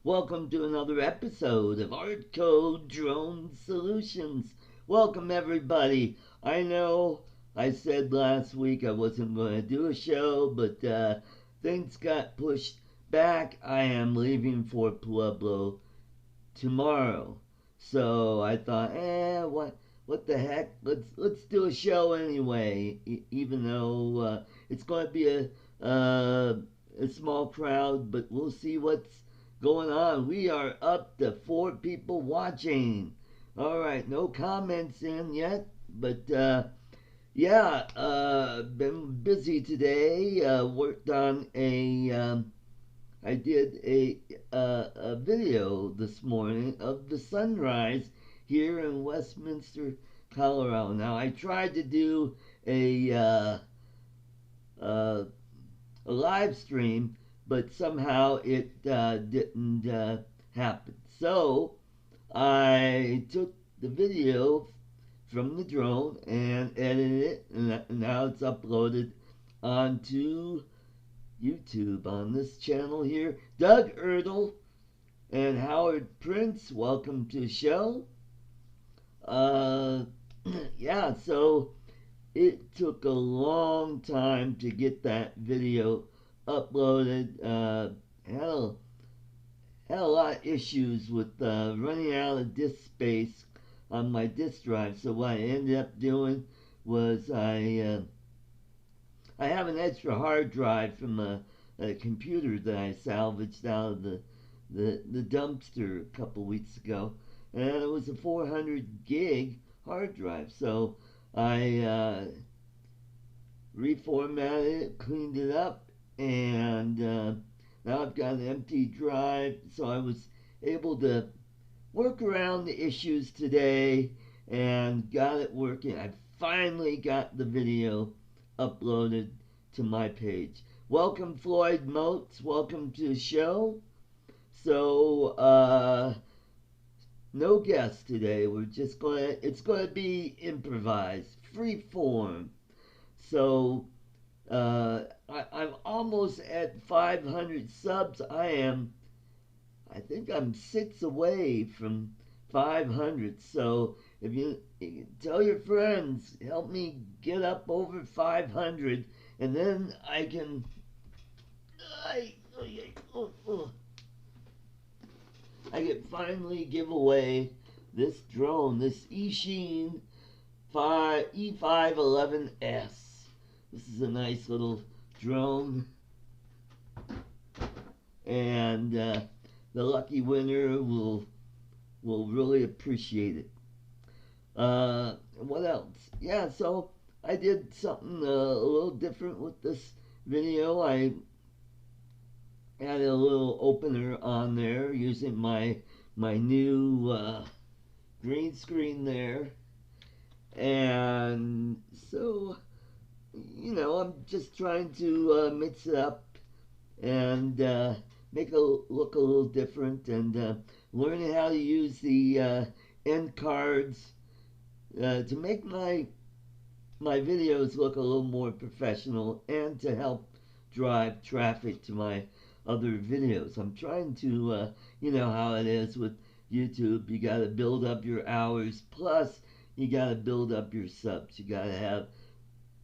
Welcome to another episode of Art Code Drone Solutions. Welcome, everybody. I know I said last week I wasn't going to do a show, but things got pushed back. I am leaving for Pueblo tomorrow, so I thought, what the heck? Let's do a show anyway, even though it's going to be a small crowd, but we'll see what's going on. We are up to 4 people watching. All right, no comments in yet, but yeah, been busy today. Worked on I did a video this morning of the sunrise here in Westminster, Colorado. Now I tried to do uh, a live stream, but somehow it didn't happen. So I took the video from the drone and edited it, and now it's uploaded onto YouTube on this channel here. Doug Erdl and Howard Prince, welcome to the show. Uh, yeah, so it took a long time to get that video uploaded. Had a lot of issues with running out of disk space on my disk drive. So what I ended up doing was I have an extra hard drive from a computer that I salvaged out of the dumpster a couple weeks ago, and it was a 400 gig hard drive. So I reformatted it, cleaned it up, and now I've got an empty drive. So I was able to work around the issues today and got it working. I finally got the video uploaded to my page. Welcome, Floyd Motes. Welcome to the show. So, no guests today. It's gonna be improvised, free form. So, I'm almost at 500 subs. I think I'm 6 away from 500. So if you tell your friends, help me get up over 500, and then I can I can finally give away this drone, this Eachine E511S. This is a nice little drone, and the lucky winner will really appreciate it. What else? Yeah, so I did something a little different with this video. I had a little opener on there using my new green screen there, and so I'm just trying to mix it up and make it look a little different, and learning how to use the end cards to make my videos look a little more professional and to help drive traffic to my other videos. I'm trying to, you know how it is with YouTube. You got to build up your hours, plus you got to build up your subs. You got to have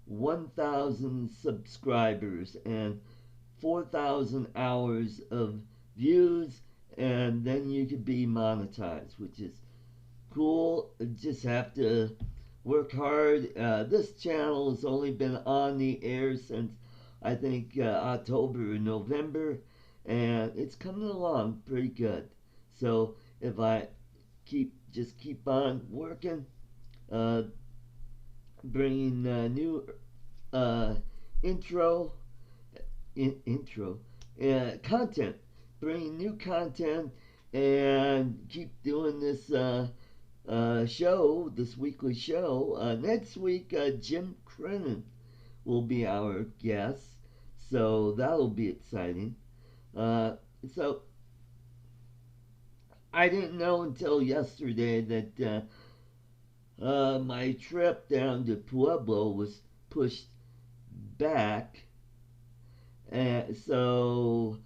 1,000 subscribers and 4,000 hours of views, and then you could be monetized, which is cool. Just have to work hard. This channel has only been on the air since I think October or November, and it's coming along pretty good. So if I just keep on working, bringing new intro content, bringing new content, and keep doing this show, this weekly show. Next week, Jim Crennan will be our guest, so that'll be exciting. So I didn't know until yesterday that my trip down to Pueblo was pushed back, and so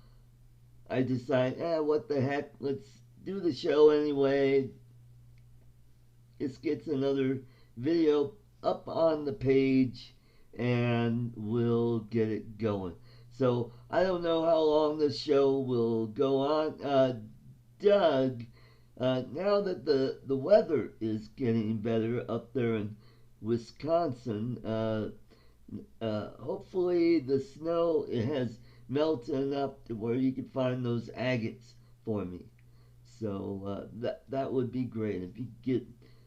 I decide, what the heck, let's do the show anyway. This gets another video up on the page and we'll get it going. So I don't know how long this show will go on. Doug, now that the weather is getting better up there in Wisconsin, hopefully the snow has melted enough to where you can find those agates for me. So that would be great if you get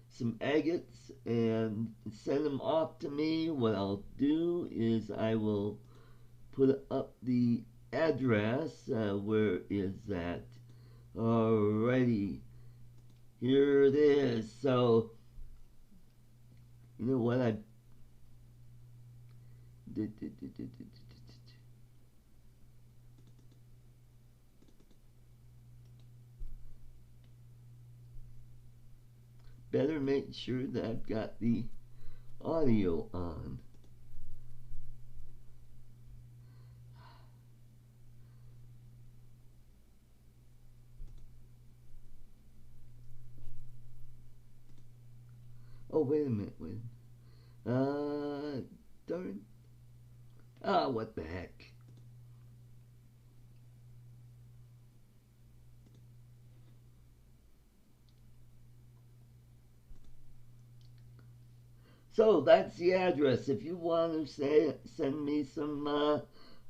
some agates and send them off to me. What I'll do is I will put up the address. Where is that? Alrighty, here it is. So you know what I better make sure that I've got the audio on. Oh, wait a minute, darn. What the heck. So that's the address. If you want to send me some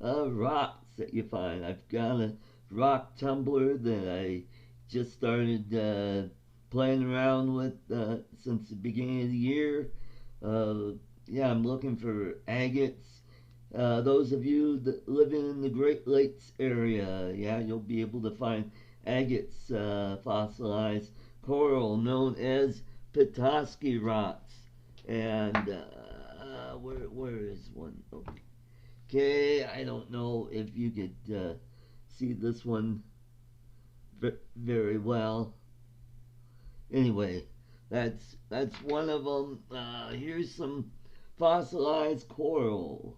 rocks that you find, I've got a rock tumbler that I just started playing around with since the beginning of the year. Yeah, I'm looking for agates. Those of you that living in the Great Lakes area, yeah, you'll be able to find agates, fossilized coral known as Petoskey rocks. And where is one? Okay, I don't know if you could see this one very well. Anyway, that's one of them. Here's some fossilized coral.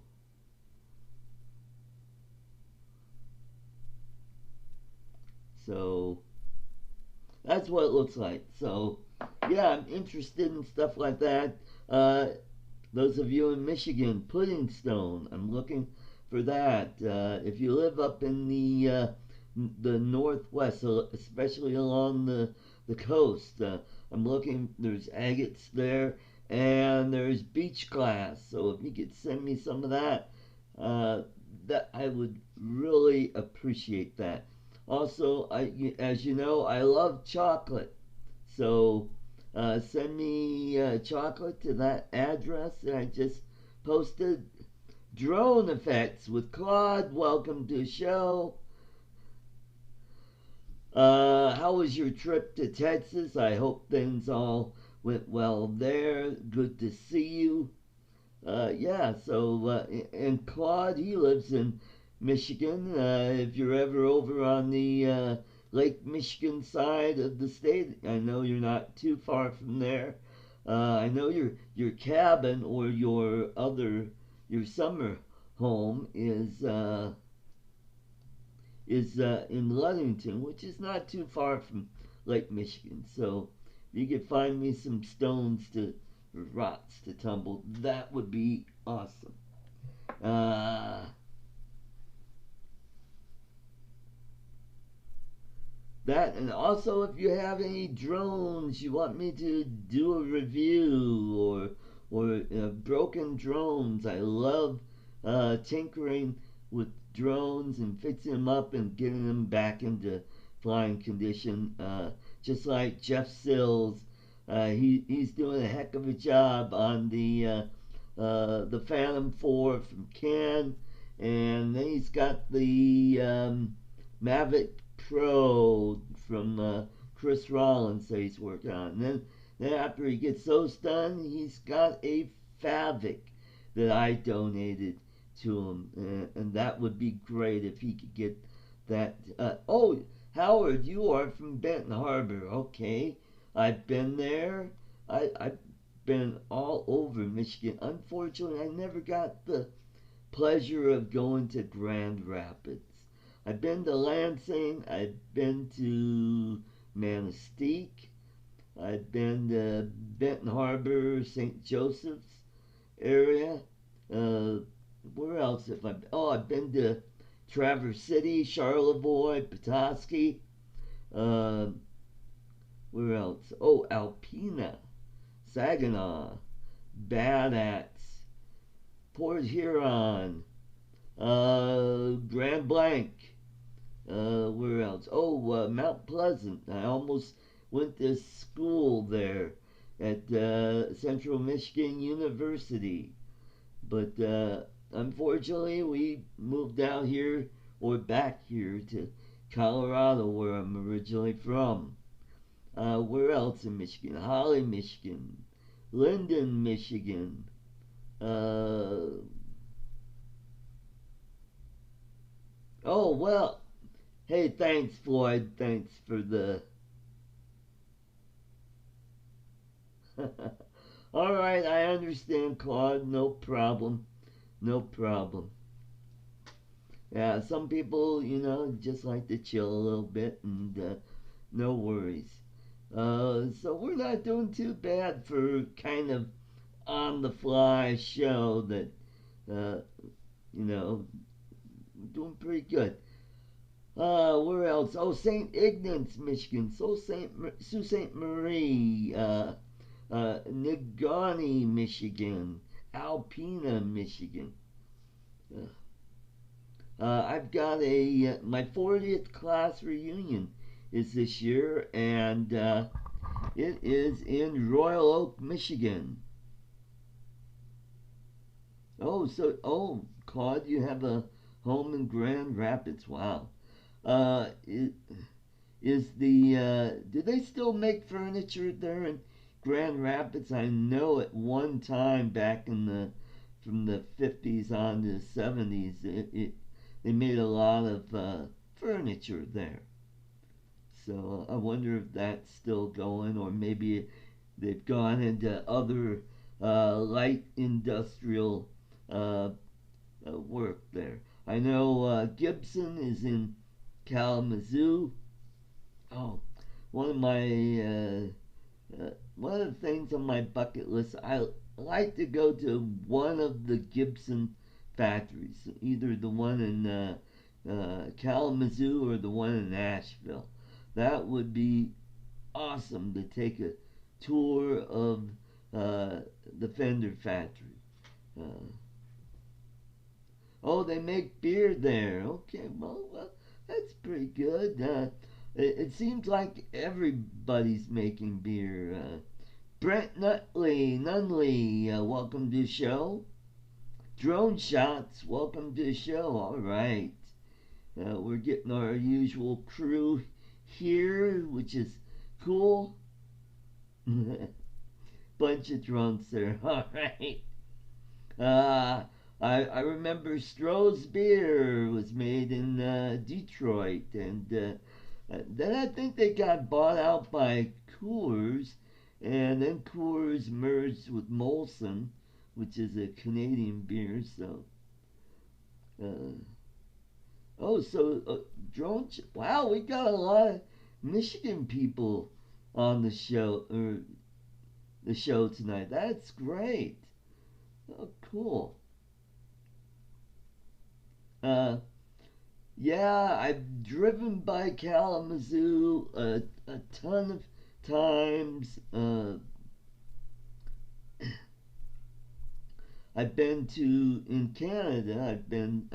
So that's what it looks like. So yeah, I'm interested in stuff like that. Those of you in Michigan, pudding stone, I'm looking for that. If you live up in the northwest, especially along the coast, I'm looking. There's agates there, and there's beach glass. So if you could send me some of that, that I would really appreciate that. Also, as you know, I love chocolate. So send me chocolate to that address that I just posted. Drone effects with Claude. Welcome to the show. How was your trip to Texas? I hope things all went well there. Good to see you. Yeah, so, and Claude, he lives in Michigan. If you're ever over on the Lake Michigan side of the state, I know you're not too far from there. I know your cabin or your summer home is in Ludington, which is not too far from Lake Michigan. So if you could find me some stones to rocks to tumble, that would be awesome. That, and also if you have any drones you want me to do a review, or broken drones. I love tinkering with drones and fixing them up and getting them back into flying condition. Just like Jeff Sills, he's doing a heck of a job on the Phantom 4 from Ken, and then he's got the Mavic Pro from Chris Rollins that he's working on. And then after he gets those done, he's got a Favic that I donated to him, and that would be great if he could get that. Oh, Howard, you are from Benton Harbor. Okay, I've been there. I've been all over Michigan. Unfortunately, I never got the pleasure of going to Grand Rapids. I've been to Lansing. I've been to Manistee. I've been to Benton Harbor, St. Joseph's area. Uh, where else have I been? Oh, I've been to Traverse City, Charlevoix, Petoskey. Uh, where else? Oh, Alpena, Saginaw, Bad Axe, Port Huron, Grand Blanc. Where else? Oh, Mount Pleasant. I almost went to school there at Central Michigan University. But unfortunately, we moved out here or back here to Colorado, where I'm originally from. Where else in Michigan? Holly, Michigan. Linden, Michigan. Uh, oh, well. Hey, thanks, Floyd. Thanks for the. All right, I understand, Claude. No problem. No problem. Yeah, some people, just like to chill a little bit, and no worries. So we're not doing too bad for kind of on the fly show that, uh, you know, doing pretty good. Where else? Oh, St. Ignace, Michigan. Sault Ste. Marie. Negaunee, Michigan. Alpena, Michigan. I've got my 40th class reunion is this year, and it is in Royal Oak, Michigan. Claude, you have a home in Grand Rapids. Wow. Uh, i- do they still make furniture there in Grand Rapids? I know at one time back from the 50s on to the 70s, they made a lot of furniture there. So I wonder if that's still going, or maybe they've gone into other light industrial uh, work there. I know Gibson is in Kalamazoo. Oh, one of my one of the things on my bucket list. I like to go to one of the Gibson factories, either the one in Kalamazoo or the one in Nashville. That would be awesome to take a tour of uh, the Fender factory. Uh, oh, they make beer there. Okay, well that's pretty good. It seems like everybody's making beer. Brent Nunley, welcome to the show. Drone Shots, welcome to the show. All right. We're getting our usual crew here, which is cool. Bunch of drunks there. All right. Uh, I remember Stroh's beer was made in Detroit, and then I think they got bought out by Coors, and then Coors merged with Molson, which is a Canadian beer. So, uh, drone. Wow, we got a lot of Michigan people on the show tonight. That's great. Oh, cool. Uh, yeah, I've driven by Kalamazoo a ton of times. I've been to in Canada. I've been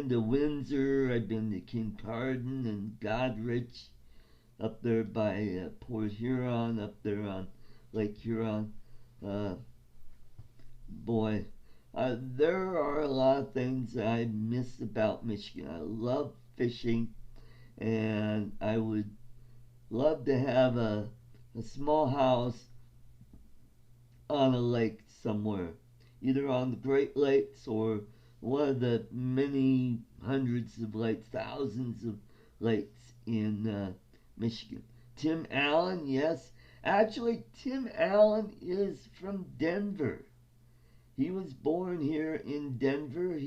to Windsor. I've been to Kincardine and Goderich up there by Port Huron, up there on Lake Huron. Uh, boy, there are a lot of things I miss about Michigan. I love fishing, and I would love to have a small house on a lake somewhere, either on the Great Lakes or one of the many hundreds of lakes, thousands of lakes in Michigan. Tim Allen, yes. Actually, Tim Allen is from Denver. He was born here in Denver.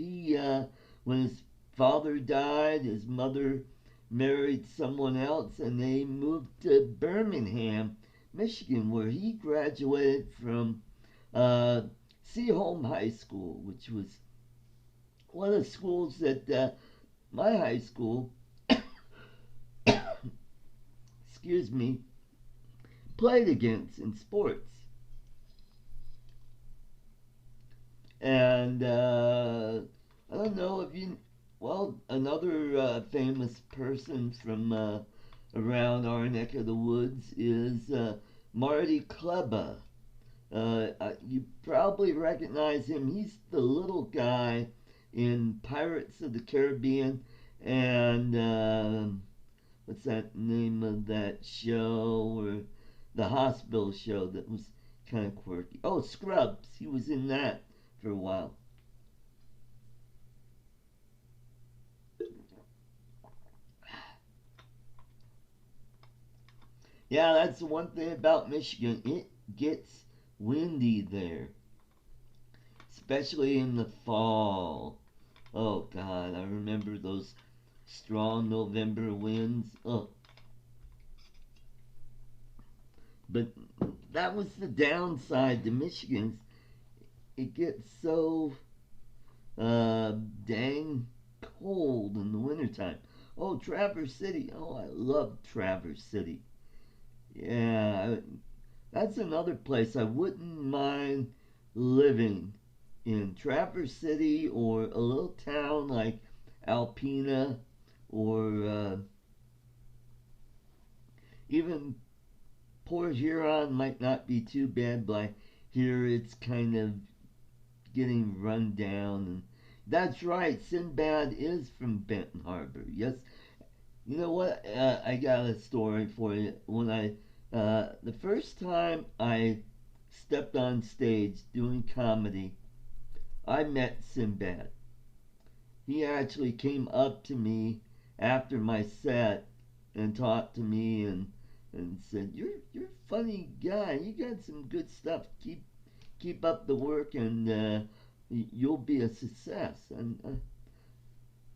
When his father died, his mother married someone else, and they moved to Birmingham, Michigan, where he graduated from uh, Seaholm High School, which was one of the schools that my high school, excuse me, played against in sports. And I don't know if you, well, another famous person from around our neck of the woods is Marty Kleba. You probably recognize him. He's the little guy in Pirates of the Caribbean and what's that name of that show or the hospital show that was kind of quirky? Oh, Scrubs. He was in that for a while. Yeah, that's the one thing about Michigan. It gets windy there, especially in the fall. Oh God, I remember those strong November winds. Oh, but that was the downside to Michigan. It gets so uh, dang cold in the wintertime. Oh, Traverse City. Oh, I love Traverse City. Yeah, that's another place I wouldn't mind living in. Traverse City or a little town like Alpena or even Port Huron might not be too bad, but I hear it's kind of getting run down. And that's right, Sinbad is from Benton Harbor. Yes, you know what? I got a story for you. When the first time I stepped on stage doing comedy, I met Sinbad. He actually came up to me after my set and talked to me and said, "You're a funny guy. You got some good stuff. Keep up the work, and you'll be a success." And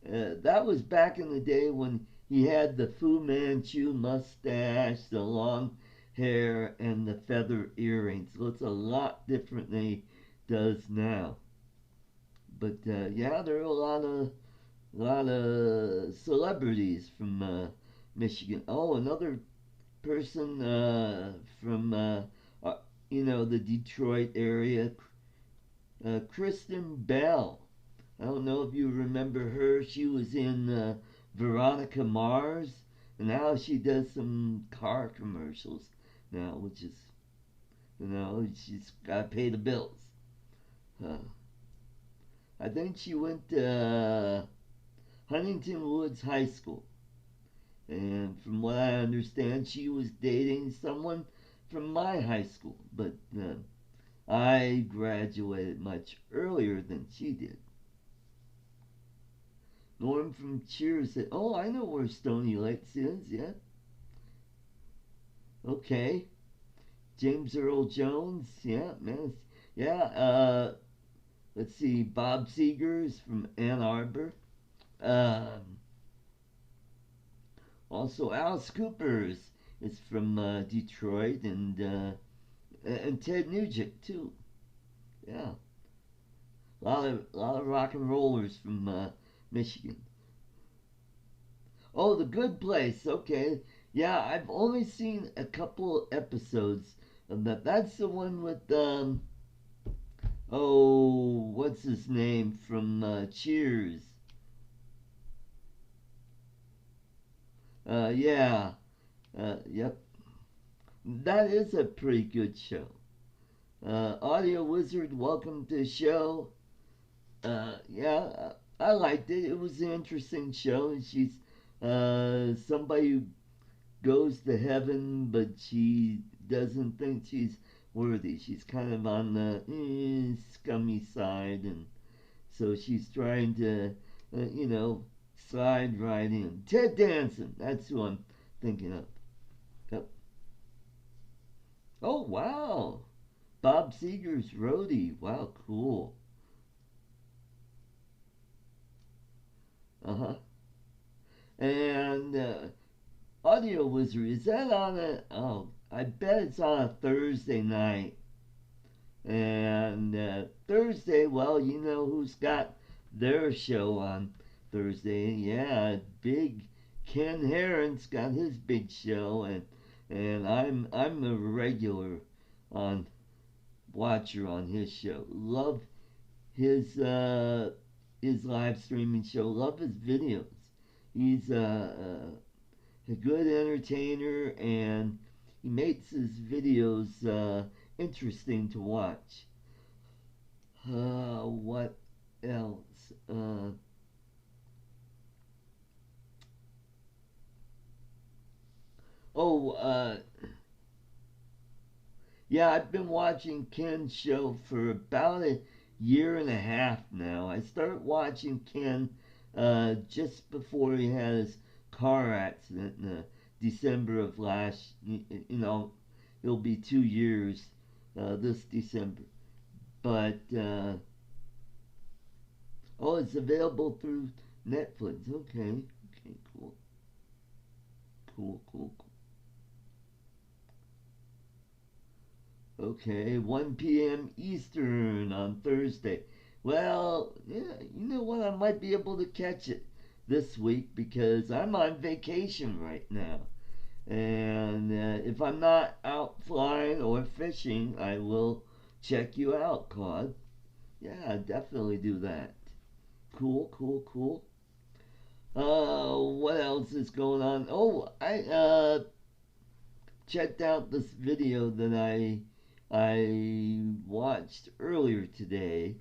that was back in the day when he had the Fu Manchu mustache, the long hair, and the feather earrings. So it's a lot different than he does now. But yeah, there are a lot of celebrities from Michigan. Oh, another person from the Detroit area, Kristen Bell. I don't know if you remember her. She was in Veronica Mars, and now she does some car commercials now, which is, she's got to pay the bills. Uh, I think she went to Huntington Woods High School, and from what I understand, she was dating someone from my high school, but I graduated much earlier than she did. Norm from Cheers said, "Oh, I know where Stony Lakes is, yeah. Okay. James Earl Jones, yeah, man. Yeah, let's see, Bob Seger's from Ann Arbor. Um, Also, Alice Cooper's is from Detroit, and Ted Nugent, too. Yeah, a lot of rock and rollers from Michigan. Oh, The Good Place. Okay. Yeah, I've only seen a couple episodes of that. That's the one with oh, what's his name from Cheers? Yeah. Yep. That is a pretty good show. Audio Wizard, welcome to the show. Yeah, I liked it. It was an interesting show. And she's somebody who goes to heaven, but she doesn't think she's worthy. She's kind of on the scummy side, and so she's trying to, slide right in. Ted Danson, that's who I'm thinking of. Yep. Oh wow, Bob Seger's roadie. Wow, cool. Uh-huh. And Audio Wizard, is that on I bet it's on a Thursday night. And Thursday, well, you know who's got their show on Thursday? Yeah, big Ken Heron's got his big show, and I'm a regular on watcher on his show. Love his live streaming show. Love his videos. He's a good entertainer, and he makes his videos interesting to watch. What else? Oh, yeah, I've been watching Ken's show for about a year and a half now. I started watching Ken just before he had his car accident in December of it'll be 2 years this December. But, oh, it's available through Netflix. Okay, okay, cool. Cool, cool, cool. Okay, 1 p.m. Eastern on Thursday. Well, yeah, you know what? I might be able to catch it this week because I'm on vacation right now. And if I'm not out flying or fishing, I will check you out, Claude. Yeah, definitely do that. Cool, cool, cool. What else is going on? Oh, I checked out this video that I watched earlier today,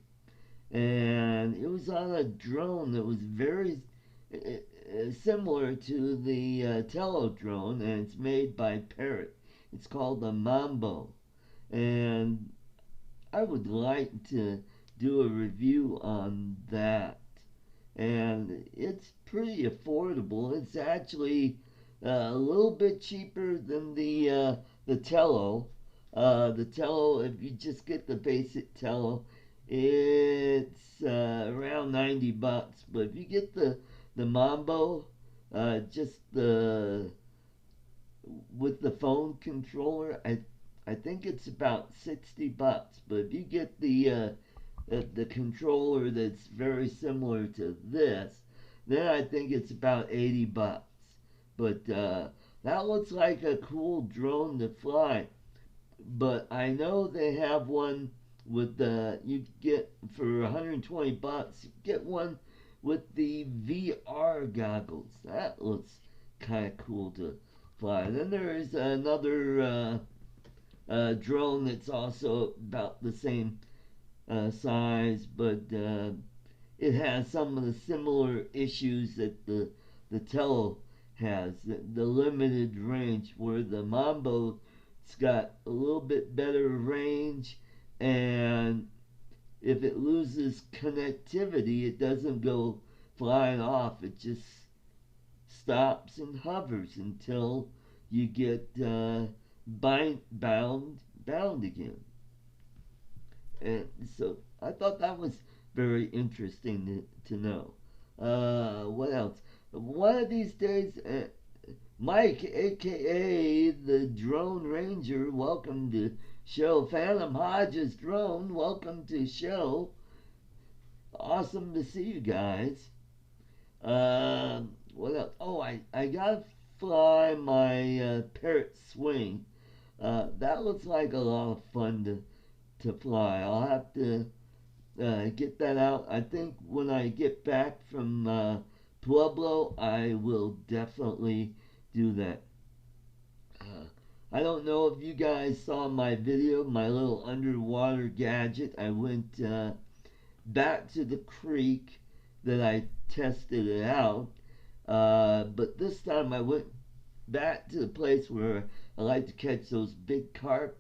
and it was on a drone that was very similar to the Tello drone, and it's made by Parrot. It's called the Mambo, and I would like to do a review on that. And it's pretty affordable. It's actually a little bit cheaper than the Tello. The Tello, if you just get the basic Tello, it's around $90. But if you get the Mambo, just the with the phone controller, I think it's about $60. But if you get the controller that's very similar to this, then I think it's about $80. But that looks like a cool drone to fly. But I know they have one with you get for $120. You get one with the VR goggles. That looks kind of cool to fly. Then there is another drone that's also about the same size, but it has some of the similar issues that the Tello has. The limited range, where the Mambo's got a little bit better range, and if it loses connectivity, it doesn't go flying off. It just stops and hovers until you get bound again. And so I thought that was very interesting to know. What else? One of these days, Mike, aka the Drone Ranger, welcome to show. Phantom Hodges Drone, welcome to show. Awesome to see you guys. What else? Oh, I gotta fly my Parrot Swing. That looks like a lot of fun to fly. I'll have to get that out. I think when I get back from Pueblo, I will definitely do that. Uh, I don't know if you guys saw my video, my little underwater gadget. I went back to the creek that I tested it out, but this time I went back to the place where I like to catch those big carp,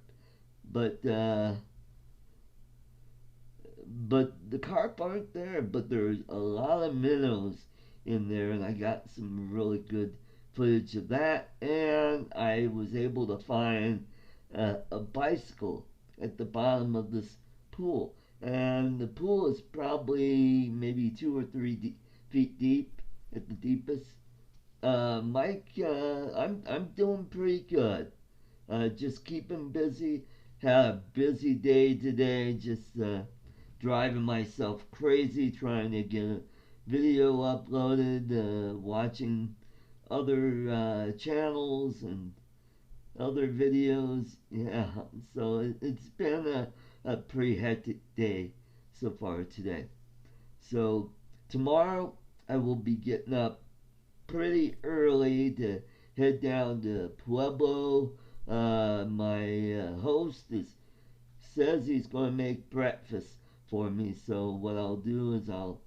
but but the carp aren't there, but there's a lot of minnows in there, and I got some really good footage of that. And I was able to find a bicycle at the bottom of this pool, and the pool is probably maybe 2 or 3 feet deep, at the deepest. Mike, I'm doing pretty good. Just keeping busy. Had a busy day today. Just driving myself crazy trying to get a video uploaded. Watching other channels and other videos. Yeah, so it's been a pretty hectic day so far today. So tomorrow I will be getting up pretty early to head down to Pueblo. My host says he's going to make breakfast for me. So what I'll do is I'll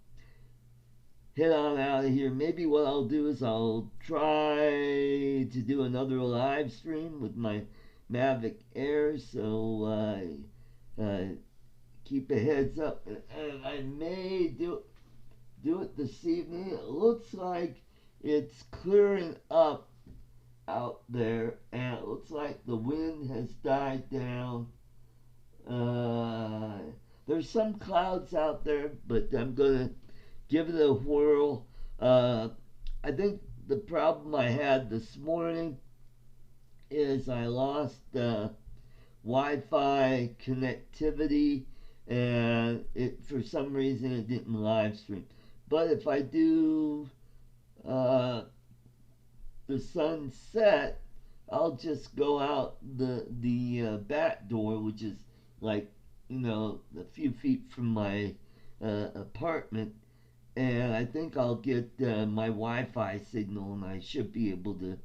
head on out of here. Maybe what I'll do is I'll try to do another live stream with my Mavic Air. So keep a heads up. And I may do it this evening. It looks like it's clearing up out there, and it looks like the wind has died down. Uh, there's some clouds out there, but I'm gonna give it a whirl. I think the problem I had this morning is I lost Wi-Fi connectivity, and it for some reason it didn't live stream. But if I do uh, the sunset, I'll just go out the back door, which is like a few feet from my apartment, and I think I'll get my Wi-Fi signal, and I should be able to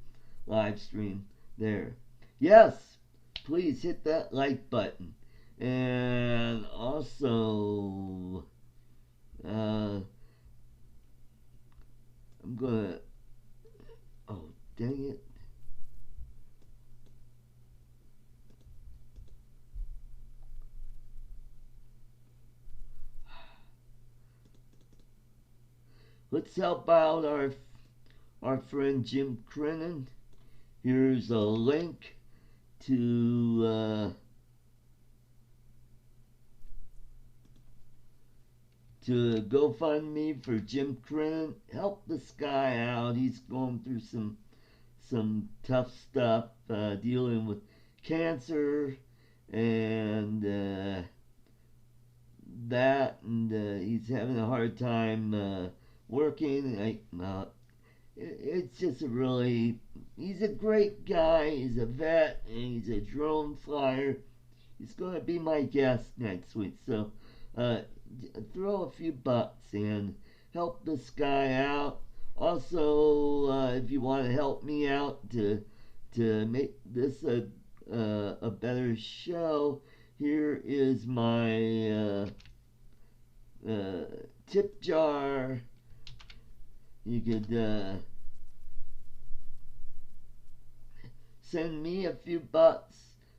live stream there. Yes, please hit that like button, and also I'm gonna. Oh, dang it. Let's help out our friend Jim Crennan. Here's a link to GoFundMe for Jim Crennan. Help this guy out. He's going through some tough stuff, dealing with cancer and and he's having a hard time working. It's just he's a great guy. He's a vet, and he's a drone flyer. He's going to be my guest next week. So uh, throw a few bucks and help this guy out. Also, if you want to help me out to make this a better show, here is my tip jar. You could send me a few bucks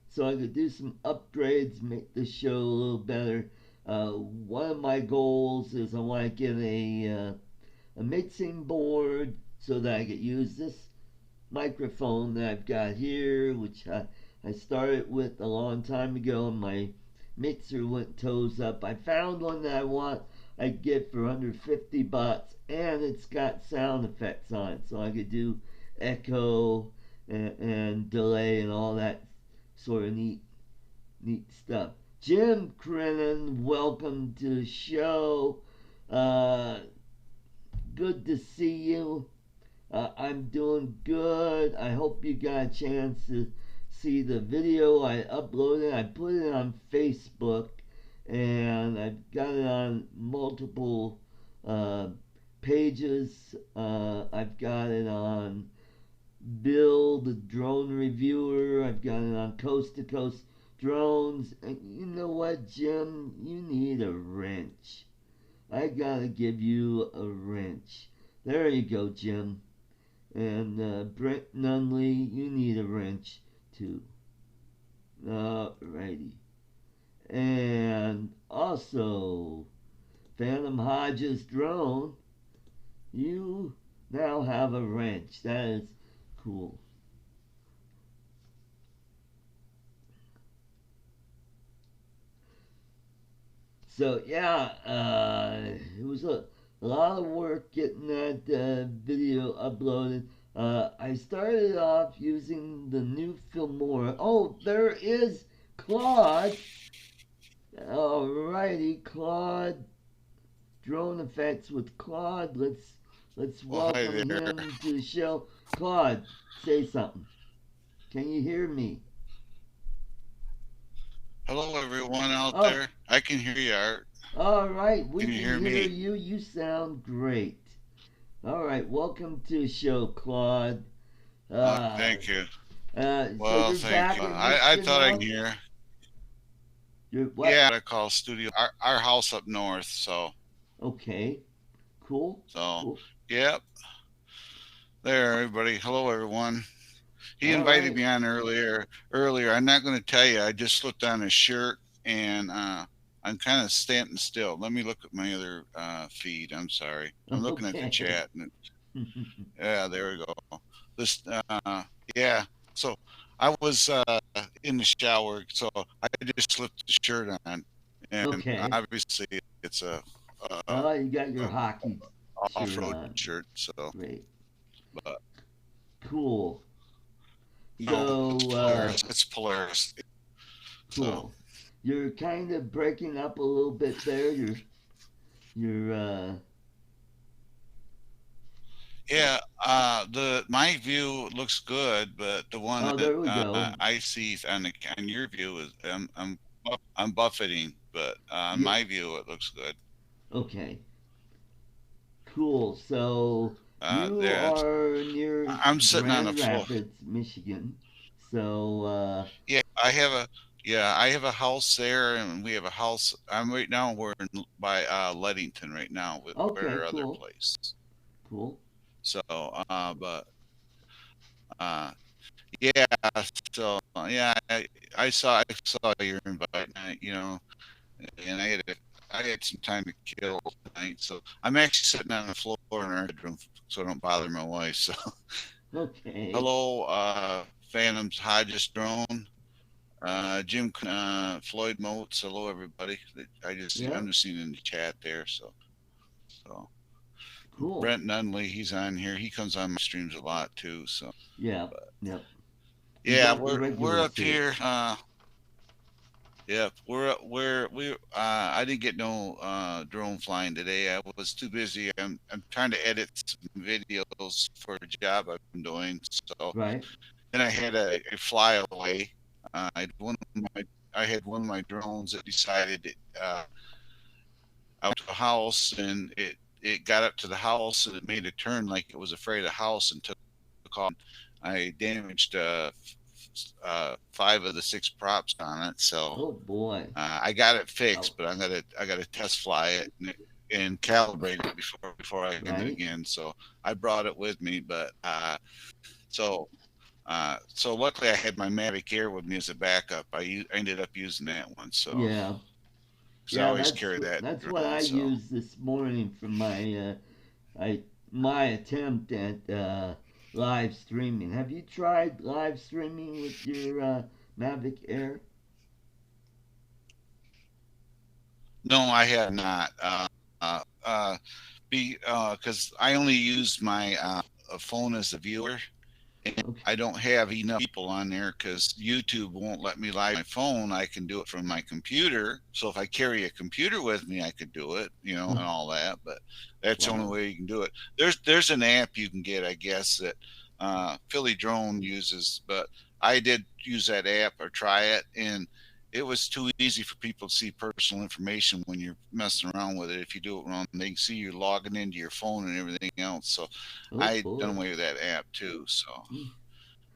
so I could do some upgrades, make the show a little better. One of my goals is I want to get a mixing board so that I could use this microphone that I've got here, which I started with a long time ago, and my mixer went toes up. I found one that I want. I get for under 50 bucks, and it's got sound effects on it, so I could do echo and delay and all that sort of neat stuff. Jim Crennan, welcome to the show. Uh, Good to see you. I'm doing good. I hope you got a chance to see the video I uploaded. I put it on Facebook, and I've got it on multiple pages. I've got it on Bill the Drone Reviewer. I've got it on Coast to Coast Drones. And you know what, Jim? You need a wrench. I gotta give you a wrench. There you go, Jim. And Brent Nunley, you need a wrench too. Alrighty. And also, Phantom Hodges Drone, you now have a wrench. That is cool. So yeah, it was a lot of work getting that video uploaded. I started off using the new Filmora. Oh, there is Claude. Alrighty, Claude. Drone effects with Claude. Let's Well, hi welcome there. him to the show. Claude, say something. Can you hear me? Hello, everyone out Oh, there. I can hear you, Art. all right. We Can you can hear hear me? you. You sound great. All right. Welcome to the show, Claude. Uh, Thank you. so Well, you're thank back you. in I Michigan thought I can now? hear. You're what? Yeah, I call studio our house up north. Okay. Cool. So, Cool. yep. There, everybody. Hello, everyone. He All invited right. me on earlier. Earlier, I'm not going to tell you. I just slipped on his shirt, and I'm kind of standing still. Let me look at my other feed. I'm sorry. I'm looking at the Okay. chat, and yeah, there we go. This, yeah. So I was in the shower, so I just slipped the shirt on, and Okay. obviously it's a, Oh, you got your a hockey shirt off-road on. shirt. So, Great. but Cool. no, it's So, Polaris. It's Polaris. So cool. You're kind of breaking up a little bit there. You're, yeah, the my view looks good, but the one oh, that there we go. I see on your view is I'm buffeting, but on Yeah. my view it looks good. Okay. Cool. So, you Yeah, are near I'm sitting on the Grand floor. Rapids, Michigan. So, Yeah, I have a house there, and we have a house. I'm right now. We're by Leadington right now with okay, our other cool. place. Cool. So, but uh, yeah, so yeah, I saw your invite, and and I had some time to kill tonight, so I'm actually sitting on the floor in our bedroom, so I don't bother my wife. So, Okay. hello, Phantoms Hodges drone. Jim Floyd Moats. Hello, everybody. I'm Yep. just seeing in the chat there. So Cool. Brent Nunley, he's on here. He comes on my streams a lot too. So, Yep. but Yep. He's yeah, like the we're regular up too. here. Yeah, I didn't get no drone flying today. I was too busy. I'm trying to edit some videos for a job I've been doing. So Right. then I had a flyaway. I had one of my I had one of my drones that decided I went to a house, and it got up to the house, and it made a turn like it was afraid of the house and took off. I damaged five of the six props on it, so Oh boy. I got it fixed, but Ouch. I gotta test fly it and calibrate it before I can do it Right. again. So I brought it with me, but so so luckily I had my Mavic Air with me as a backup. I ended up using that one, so Yeah. because I Yeah. always carry that That's what drone. I So used this morning for my attempt at live streaming. Have you tried live streaming with your Mavic Air? no, I have not. Because I only use my phone as a viewer, and Okay. I don't have enough people on there because YouTube won't let me live my phone. I can do it from my computer. So if I carry a computer with me, I could do it, and all that. But that's the only Wow. way you can do it. There's an app you can get, I guess, that Philly Drone uses, but I did use that app or try it, and it was too easy for people to see personal information when you're messing around with it. If you do it wrong, they can see you logging into your phone and everything else. So Oh I done boy. away with that app too. So Mm,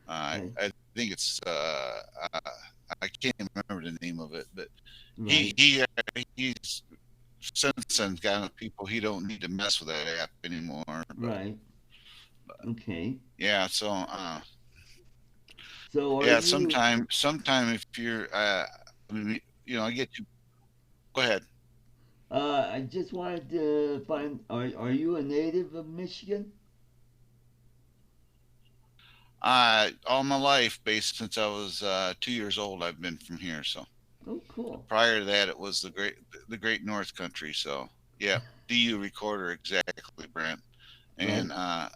I, I think it's uh, I can't remember the name of it, but he right. he he's since then got enough people he don't need to mess with that app anymore. Right. Okay. Yeah, so So are yeah, you? sometime if you're I mean, I get you. Go ahead. I just wanted to find. Are you a native of Michigan? All my life, based since I was 2 years old, I've been from here. So Oh, cool. prior to that, it was the great North Country. So yeah. DU recorder exactly, Brent. And Right?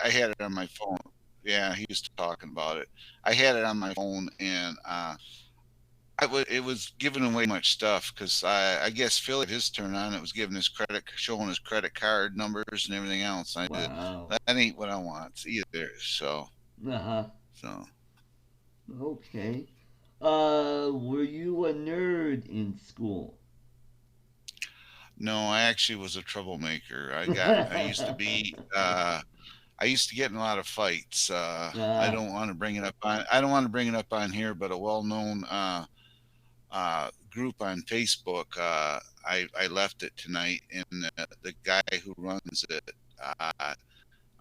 I had it on my phone. Yeah, he was talking about it. I had it on my phone, and it was giving away much stuff because I guess Philly his turn on. It was giving his credit, showing his credit card numbers and everything else. I said Wow. that ain't what I want either. Uh huh. So Okay. Were you a nerd in school? no, I actually was a troublemaker. I used to be. I used to get in a lot of fights. I Ah, don't want to bring it up on. I don't want to bring it up on here, but a well-known group on Facebook. I left it tonight, and the guy who runs it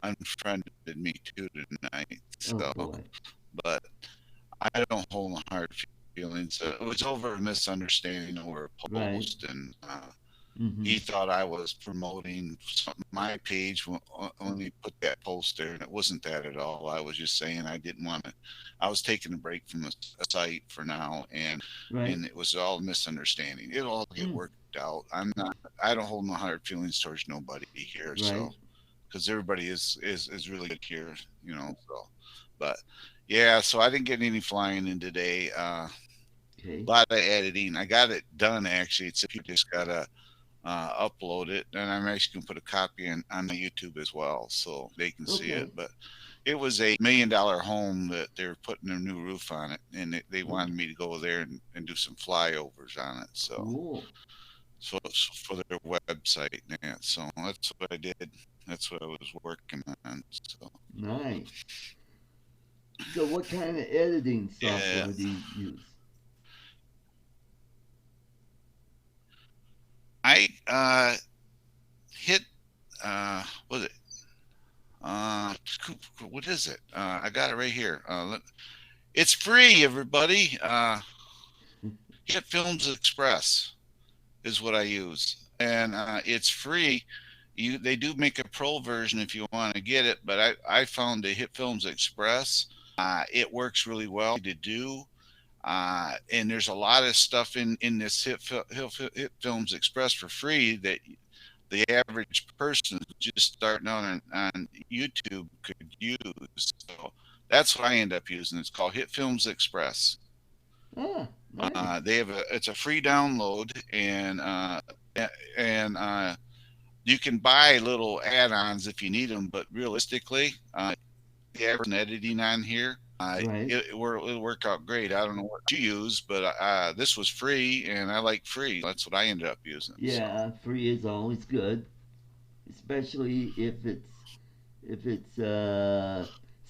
unfriended me too tonight. oh So, boy. but I don't hold hard feelings. It was over a misunderstanding over a Right. post, and Mm-hmm. he thought I was promoting my page when he put that post there, and it wasn't that at all. I was just saying I didn't want to. I was taking a break from a site for now, Right. and it was all misunderstanding. It'll all get Mm. worked out. I'm not. I don't hold no hard feelings towards nobody here, Right. so because everybody is really good here, you know. So, but yeah, so I didn't get any flying in today. Okay. A lot of editing. I got it done actually. It's you just gotta upload it, and I'm actually gonna put a copy on my YouTube as well, so they can see it. Okay. But it was a $1 million home that they're putting a new roof on it, and they Okay. wanted me to go there and do some flyovers on it. Cool. So it's for their website, yeah. So that's what I did. That's what I was working on. So Nice. So, what kind of editing yeah, software do you use? I hit what is it? Uh, what is it? I got it right here. It's free, everybody. Hit Films Express is what I use, and it's free. They do make a pro version if you want to get it, but I found the Hit Films Express. It works really well to do. And there's a lot of stuff in this Hit Films Express for free that the average person just starting out on YouTube could use. So that's what I end up using. It's called Hit Films Express. Ah, nice. They have it's a free download, and you can buy little add-ons if you need them. But realistically, the average editing on here, Right. it'll work out great. I don't know what you use, but this was free, and I like free. That's what I ended up using. So Yeah, free is always good, especially if it's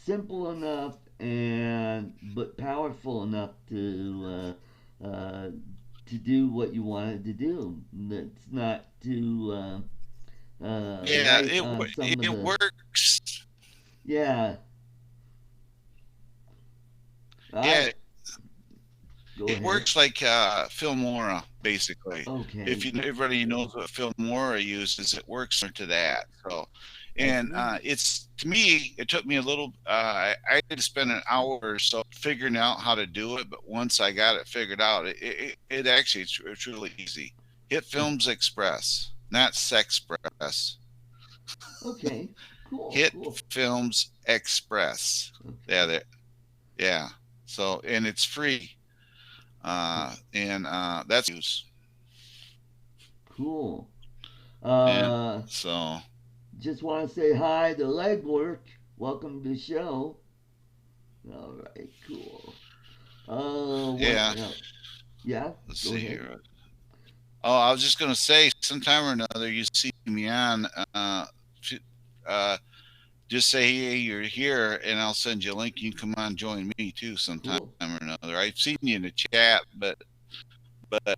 simple enough and but powerful enough to do what you wanted to do. It's not too yeah, light on some of it the. works. Yeah, I Yeah, go it ahead. works like Filmora, basically. If Okay, you everybody knows what Filmora uses, it works to that. So, that's and nice. it's to me, it took me a little. I had to spend an hour or so figuring out how to do it, but once I got it figured out, it actually it's really easy. Hit Films Express, not Sexpress. Okay, cool, Hit cool. Films Express. Yeah, Okay, there. Yeah. So and it's free. And that's use. cool. And Uh, so, just want to say hi to Legwork. Welcome to the show. All right, cool. What yeah, else? Yeah, let's go see ahead. here. Oh, I was just going to say, sometime or another, you see me on, uh, just say, hey, you're here, and I'll send you a link. You can come on, join me too, sometime Cool. or another. I've seen you in the chat, but a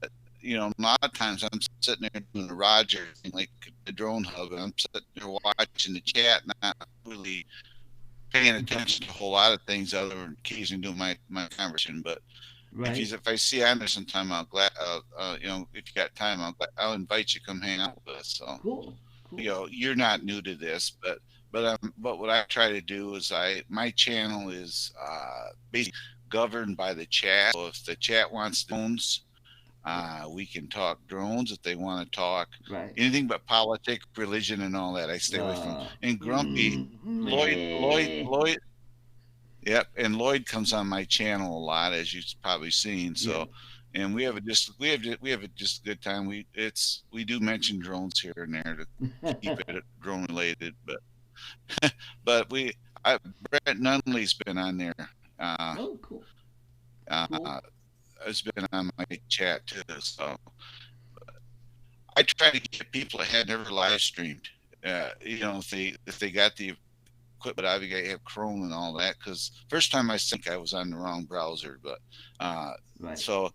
lot of times I'm sitting there doing the Roger thing, like the drone hub, and I'm sitting there watching the chat, not really paying attention to a whole lot of things other than occasionally doing my conversation. But Right. if I see you on there sometime, I'll glad if you got time, I'll invite you to come hang out with us. So Cool. Cool. you're not new to this, but what I try to do is my channel is basically governed by the chat. So if the chat wants phones, Yeah. We can talk drones if they want to talk Right. anything but politics, religion, and all that. I stay away from. And Grumpy, Meh. Lloyd. Yep, and Lloyd comes on my channel a lot, as you've probably seen. Yeah. So, and we have a just a good time. We do mention drones here and there to keep it drone related, but Brett Nunley's been on there. Oh, cool. Uh, Cool. has been on my chat too. So I try to get people that had never live streamed. If they got the equipment, obviously I have Chrome and all that. Because first time I think I was on the wrong browser, but uh, Right. so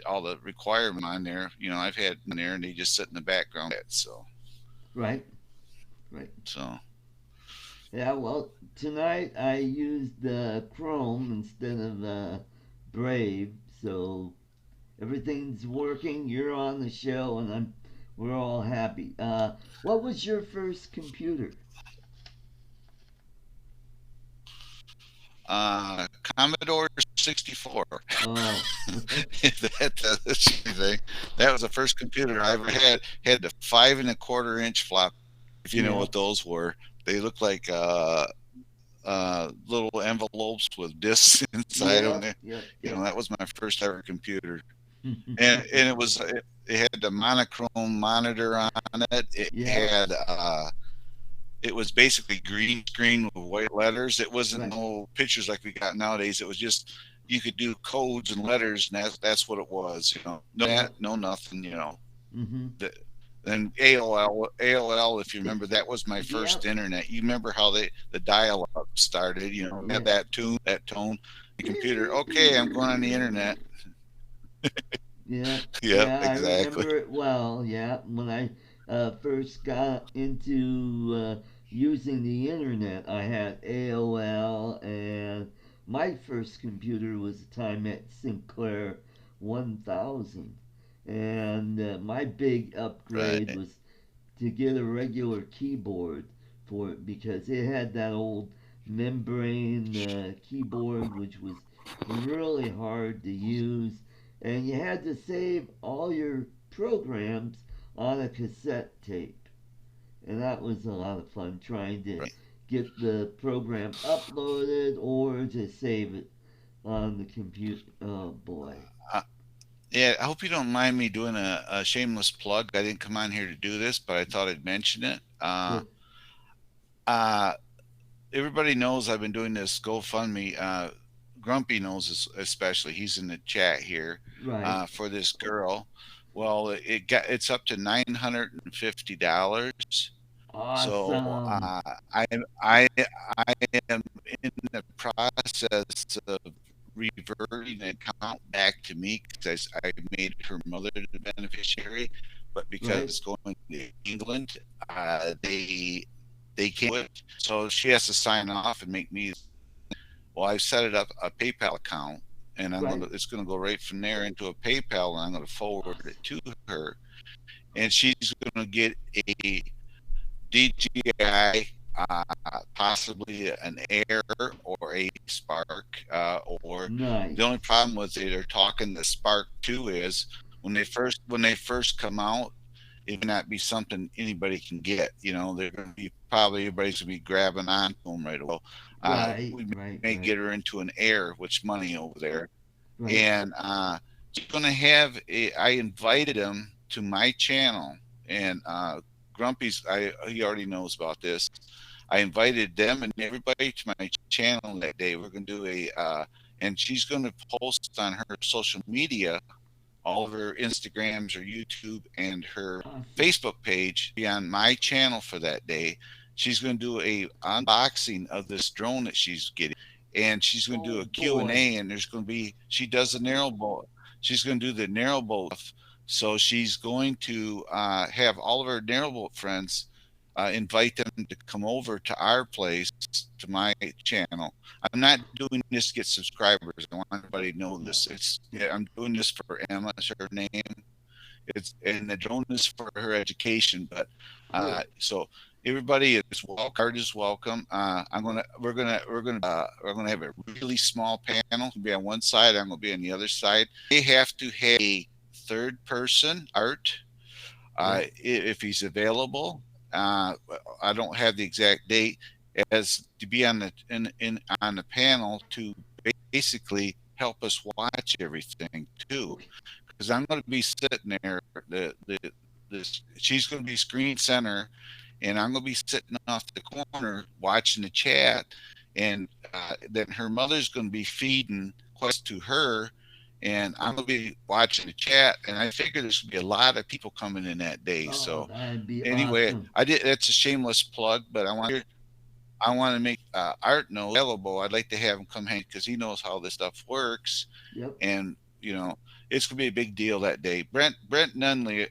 all the requirement on there. I've had in there and they just sit in the background. Right. Right. So Yeah, well, tonight I used Chrome instead of Brave, so everything's working. You're on the show, and we're all happy. What was your first computer? Commodore 64. Oh, That's anything. That was the first computer I ever had. Had the 5 1/4 inch flop. If you know yeah, what those were, they look like little envelopes with discs inside them. yep, yep, yep. That was my first ever computer, and it had the monochrome monitor on it. yeah, It was basically green screen with white letters. It wasn't right. no pictures like we got nowadays. It was just you could do codes and letters, and that's what it was. No Yeah. that, no nothing. Mm-hmm. The, then AOL, if you remember, that was my first Yep. internet. You remember how the dial-up started? Had Yeah. that tone. The computer. Okay, I'm going on the internet. Yeah, Yep, yeah, I exactly. remember it well. Yeah, when I first got into using the internet, I had AOL, and my first computer was a Timex Sinclair 1000. And my big upgrade Right, was to get a regular keyboard for it because it had that old membrane keyboard, which was really hard to use, and you had to save all your programs on a cassette tape, and that was a lot of fun trying to right. get the program uploaded or to save it on the computer. Oh boy. Uh, yeah, I hope you don't mind me doing a shameless plug. I didn't come on here to do this, but I thought I'd mention it. Uh, Everybody knows I've been doing this GoFundMe. Grumpy knows this especially. He's in the chat here Right. for this girl. Well, it's up to $950. So Awesome. I am in the process of reverting the account back to me because I made her mother the beneficiary, but because Right. it's going to England, they can't do it. So she has to sign off and make me. Well, I've set it up a PayPal account, and Right. it's gonna go right from there into a PayPal, and I'm gonna forward it Awesome. to her, and she's gonna get a DJI, possibly an Air or a Spark, or the Nice. only problem with it, they're talking the Spark Two is when they first come out, it may not be something anybody can get. They're going to be probably everybody's going to be grabbing onto them right away. Right. We Right. may Right. get her into an Air, which money over there, Right. and she's going to have. I invited him to my channel, and Grumpy's. He already knows about this. I invited them and everybody to my channel that day. We're going to do and she's going to post on her social media all of her Instagrams, her YouTube, and her Awesome. Facebook page be on my channel for that day. She's going to do a unboxing of this drone that she's getting, and she's going to do Oh a Q and boy. A. And there's going to be she does the narrow boat. She's going to do the narrow boat stuff. So she's going to have all of her narrow boat friends invite them to come over to our place, to my channel. I'm not doing this to get subscribers. I want everybody to know No. this. It's Yeah. I'm doing this for Emma. It's her name. It's and the drone is for her education. But Cool. so everybody is welcome. Card is welcome. We're gonna have a really small panel. It'll be on one side. I'm gonna be on the other side. They have to have a third person, Art, Yep. if he's available. Uh, I don't have the exact date as to be on the on the panel to basically help us watch everything too, Okay. because I'm going to be sitting there. She's going to be screen center, and I'm going to be sitting off the corner watching the chat, and then her mother's going to be feeding questions to her, and I'm going to be watching the chat. And I figure there's going to be a lot of people coming in that day. Oh, So that'd be anyway, awesome. I did. That's a shameless plug, but I want to make Art know available. I'd like to have him come hang because he knows how this stuff works, Yep. and it's gonna be a big deal that day. Brent Nunley,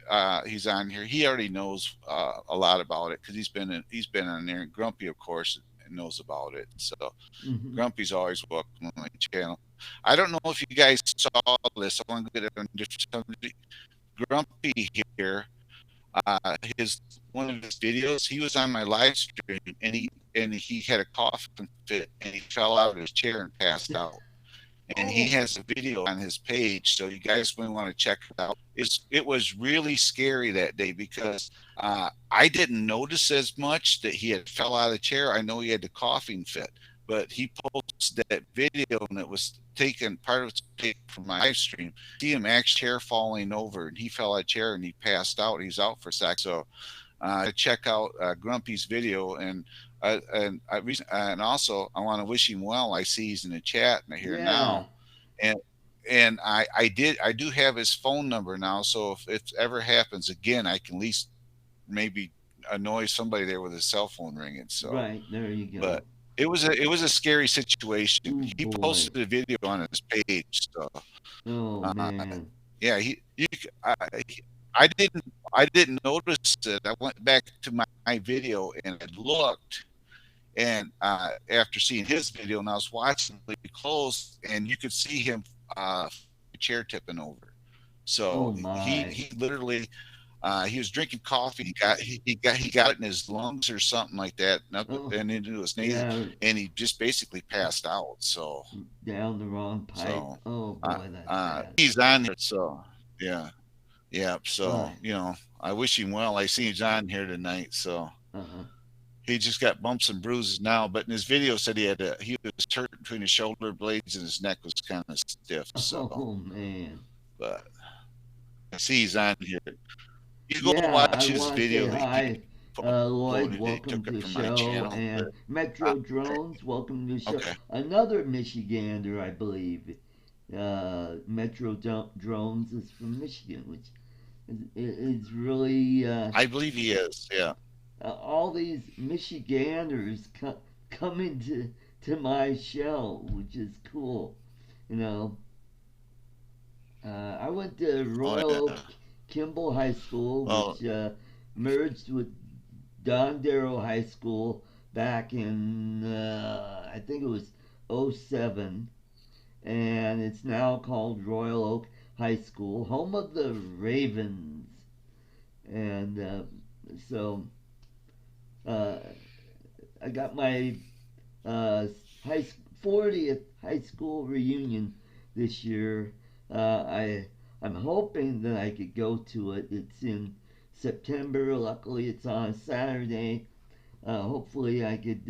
he's on here. He already knows a lot about it because he's been on there. And Grumpy, of course, knows about it. So Hmm. Grumpy's always welcome on my channel. I don't know if you guys saw this. I want to get it on somebody. Grumpy here, his one of his videos, he was on my live stream, and he had a coughing fit and he fell out of his chair and passed out. And he Oh. has a video on his page, so you guys may want to check it out. It was really scary that day because I didn't notice as much that he had fell out of the chair. I know he had the coughing fit, but he posted that video and it was taken part of it's taken from my live stream. See him actually chair falling over, and he fell out of the chair and he passed out. He's out for a sec. So check out Grumpy's video, and also I want to wish him well. I see he's in the chat here Yeah. now, and I do have his phone number now. So if it ever happens again, I can at least maybe annoy somebody there with his cell phone ringing. So, Right. There you but go. it was a scary situation. Oh He boy. posted a video on his page. So Oh uh, man. yeah, I didn't notice it. I went back to my video and I looked, and after seeing his video, and I was watching really close, and you could see him chair tipping over. Oh So he my. he literally he was drinking coffee. He got it in his lungs or something like that, Oh and into his nasal, yeah. and he just basically passed out. Down the wrong pipe. So Oh boy, that's bad. he's on here. So yeah, yeah. So Right. I wish him well. I see he's on here tonight. So Uh huh. he just got bumps and bruises now, but in his video said he was hurt between his shoulder blades and his neck was kind of stiff. So, Oh man. but I see he's on here. You go Yeah, I watch his want to say video that he hi, Lloyd. uploaded. He Welcome took to it the from my show, channel. and Uh, Metro Drones. Welcome to the show. okay, Another Michigander, I believe. Metro Drones is from Michigan, which is really I believe he is. Yeah. all these Michiganders coming to my show, which is cool. You know, I went to Oh Royal yeah. Oak Kimball High School, Well, which merged with Don Darrow High School back in I think it was '07, and it's now called Royal Oak High School, home of the Ravens, and so uh, I got my uh, high 40th high school reunion this year. I'm hoping that I could go to it. It's in September. Luckily, it's on a Saturday. Hopefully, I could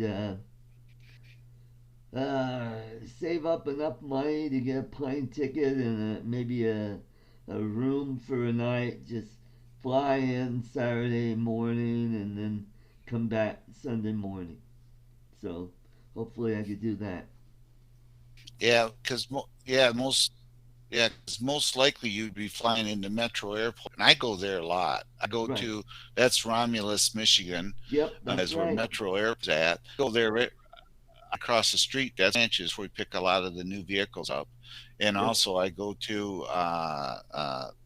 save up enough money to get a plane ticket and maybe a room for a night. Just fly in Saturday morning and then come back Sunday morning. So hopefully I could do that. yeah, because yeah, 'cause most likely you'd be flying into Metro Airport, and I go there a lot. I go Right. to that's Romulus, Michigan, Yep, that's is where right. Metro Airport's at. Go there right across the street. That's Ranches where we pick a lot of the new vehicles up, and Yep. also I go to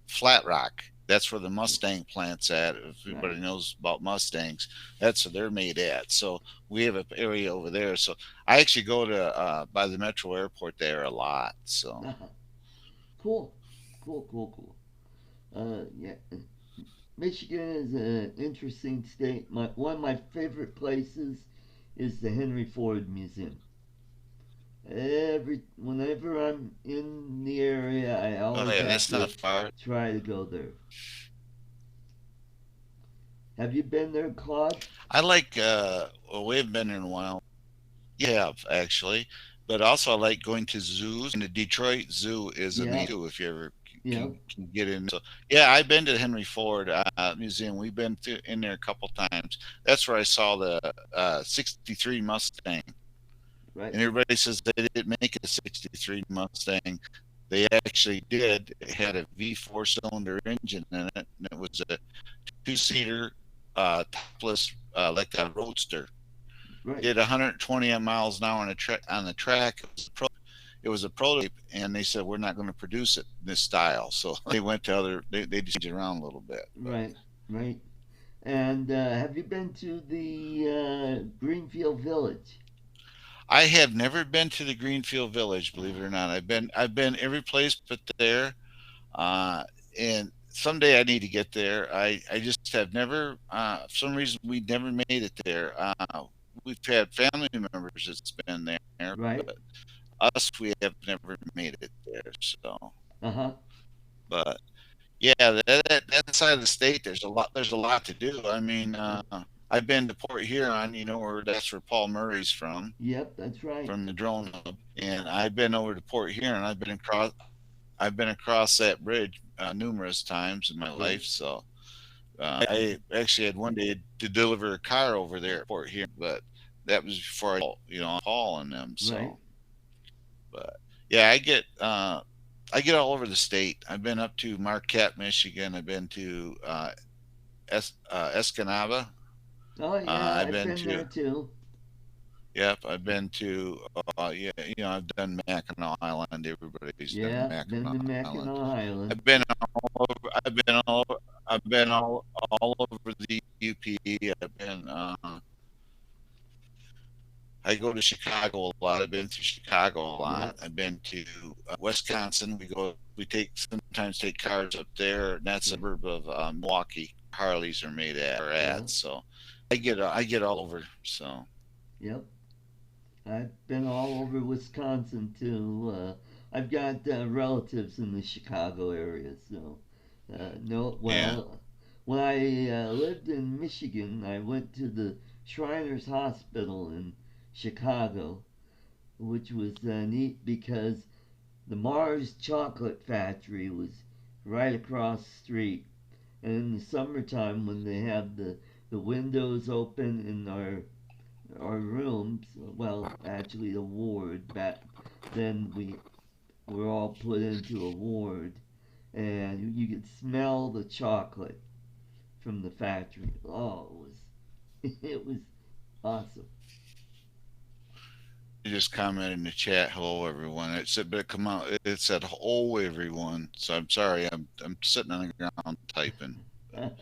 Flat Rock. That's where the Mustang plant's at. If Right. everybody knows about Mustangs, that's where they're made at. So we have an area over there. So I actually go to by the Metro Airport there a lot. So Cool. Cool, cool, cool. Yeah. Michigan is an interesting state. One of my favorite places is the Henry Ford Museum. Whenever I'm in the area, I Oh always yeah, have that's not to far. try to go there. Have you been there, Claude? I like. Well, we haven't been in a while. Yeah, have actually, but also I like going to zoos. And the Detroit Zoo is Yeah, amazing too. If you ever yeah, can get in. So yeah, I've been to the Henry Ford Museum. We've been in there a couple times. That's where I saw the '63 Mustang. right, And everybody says they didn't make a '63 Mustang. They actually did. It had a V4 cylinder engine in it, and it was a two-seater, topless, like a roadster. right, Did 120 miles an hour on the track. It was a prototype, and they said we're not going to produce it in this style. So they went to other. They just changed it around a little bit. But right, right. And have you been to the Greenfield Village? I have never been to the Greenfield Village, believe it or not. I've been every place but there. Uh, and someday I need to get there. I just have never, for some reason, we never made it there. We've had family members that's been there, Right. but us, we have never made it there. So, Uh huh. but yeah, that side of the state, there's a lot to do. I mean, I've been to Port Huron, where that's where Paul Murray's Yep, that's right. from the drone hub, and I've been over to Port Huron. I've been across that bridge numerous times in my Right. life. So I actually had one day to deliver a car over there at Port Huron, but that was before Paul and them. Right. So, but yeah, I get all over the state. I've been up to Marquette, Michigan. I've been to Escanaba. Oh yeah, I've I've been been there to too. Yep, I've been to yeah, I've done Mackinac Island. Everybody's done Yeah, been Mackinac to Island. Mackinac Island. I've been all over. I've been all over the UP. I've been. I go to Chicago a lot. I've been to Chicago a lot. Yep. I've been to Wisconsin. We sometimes take cars up there, and that's a Right. suburb of Milwaukee. Harleys are made at or Yeah. at. So I get all over. So Yep. I've been all over Wisconsin too. I've got relatives in the Chicago area, so no. yeah, Well, when I lived in Michigan, I went to the Shriners Hospital in Chicago, which was neat because the Mars Chocolate Factory was right across the street. And in the summertime, when they have the windows open in our rooms, well, actually the ward, back then we were all put into a ward, and you could smell the chocolate from the factory. Oh, it was awesome. you just commented in the chat. Hello, everyone. It said, but come out. It said, "Oh, everyone." So I'm sorry. I'm sitting on the ground typing. But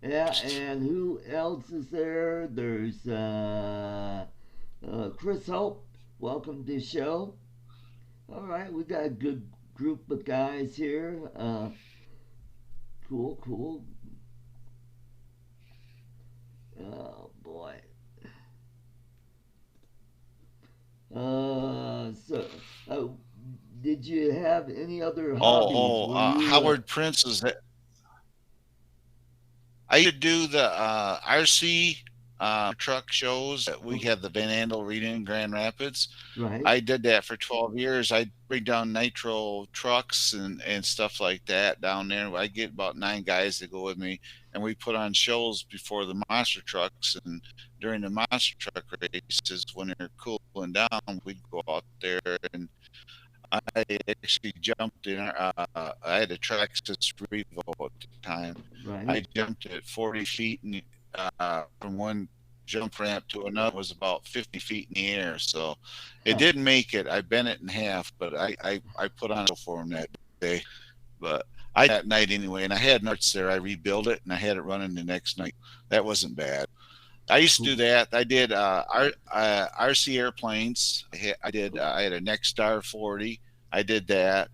Yeah, and who else is there? There's Chris Hope. Welcome to the show. All right, we got a good group of guys here. Cool, cool. Oh boy. So, uh, did you have any other hobbies? Were you? Howard Prince is. I used to do the RC truck shows. We Oh, had the Van Andel Arena in Grand Rapids. right. I did that for 12 years. I'd bring down nitro trucks and stuff like that down there. I get about 9 guys to go with me, and we put on shows before the monster trucks. And during the monster truck races, when they're cooling down, we'd go out there and I actually jumped in. I had a Traxxas Revo at the time. Right. I jumped at 40 feet and, from one jump ramp to another was about 50 feet in the air. So it Huh. didn't make it. I bent it in half, but I put on a show for him that day. But I that night anyway, and I had nuts there. I rebuilt it and I had it running the next night. That wasn't bad. I used to do Cool. that. I did RC airplanes. I had a Nexstar 40. I did that.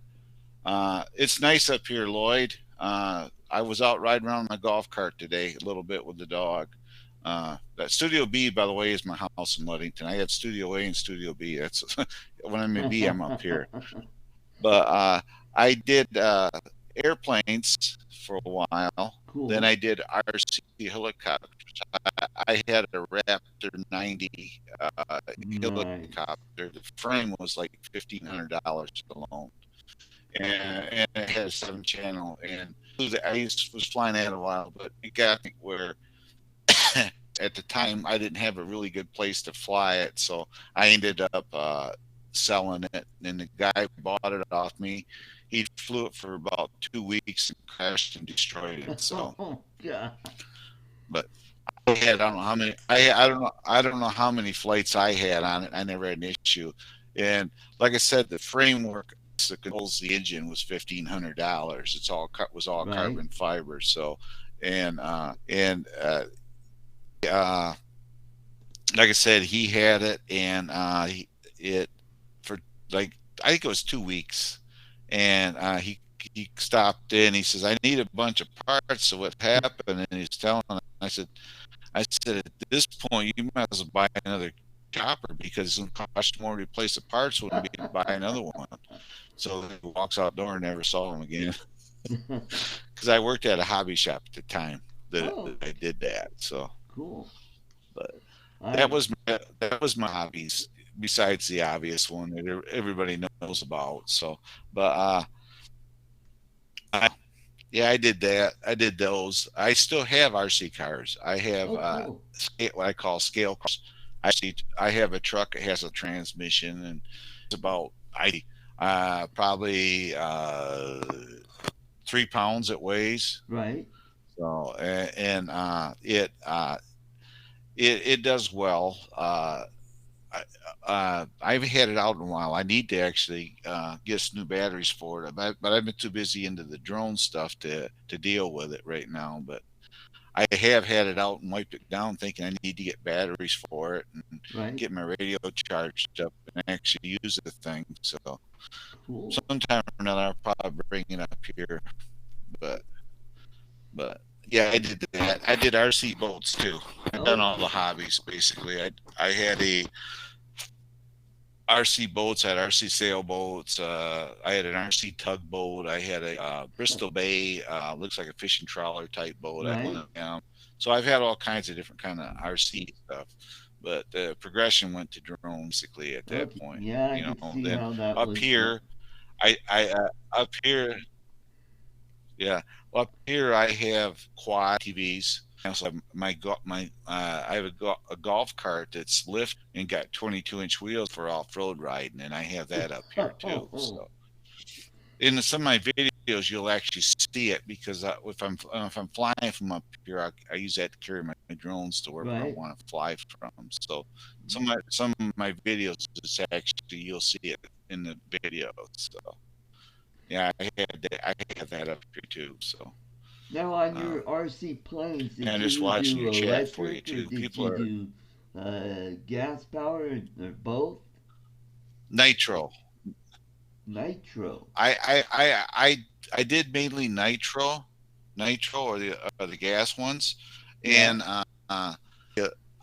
It's nice up here, Lloyd. I was out riding around my golf cart today a little bit with the dog. That Studio B, by the way, is my house in Ludington. I had Studio A and Studio B. That's when I'm in B, I'm up here. But I did airplanes for a while. Then Cool. I did RC helicopters. I had a Raptor 90 Nice. helicopter. The frame was like $1,500 alone, and it had a 7 channel. And was flying that a while, but it got me where at the time I didn't have a really good place to fly it, so I ended up selling it. And the guy bought it off me. He flew it for about 2 weeks and crashed and destroyed it. So, Oh God. but I don't know how many I don't know how many flights I had on it. I never had an issue. And like I said, the framework that controls the engine was $1,500. It's all was all Right. carbon fiber. So, and uh, like I said, he had it, and it for like I think it was 2 weeks, and he stopped in. He says, "I need a bunch of parts." So what happened? And he's telling. I said, at this point, you might as well buy another chopper because it's going to cost more to replace the parts when we buy another one. So he walks out the door and never saw him again because I worked at a hobby shop at the time Oh, that I did that. So, cool. but I that was my hobbies besides the obvious one that everybody knows about. So, but I, yeah, I did that. I did those. I still have RC cars. I have oh cool. what I call scale cars. I have a truck that has a transmission and it's about probably 3 pounds it weighs. Right. So and it does well. I haven't had it out in a while. I need to actually get some new batteries for it, but I've been too busy into the drone stuff to deal with it right now. But I have had it out and wiped it down, thinking I need to get batteries for it and Right. get my radio charged up and actually use the thing. So Cool. sometime or another, I'll probably bring it up here. But but yeah, I did that. I did RC boats too. I've done all the Okay. hobbies basically. I had a RC boats, I had RC sailboats. I had an RC tugboat. I had a Bristol Bay, looks like a fishing trawler type boat. I had one Right. of them. So I've had all kinds of different kind of RC stuff. But the progression went to drone basically at that Okay. point. Yeah, I You could know, see then how that up was. here, I up here, yeah, up here I have quad TVs. I also have I have a golf cart that's lift and got 22-inch wheels for off road riding, and I have that up here too. Oh, So in some of my videos, you'll actually see it because if I'm flying from up here, I use that to carry my drones to wherever I right. want to fly from. So some of my videos, it's actually you'll see it in the video. So yeah, I had that up here too. So. Now, on Um, your RC planes, and did I'm just you watching do your chat for you electric or too. did People you are do gas power or both? nitro. Nitro. I I I I I did mainly nitro or the gas ones, Yeah. and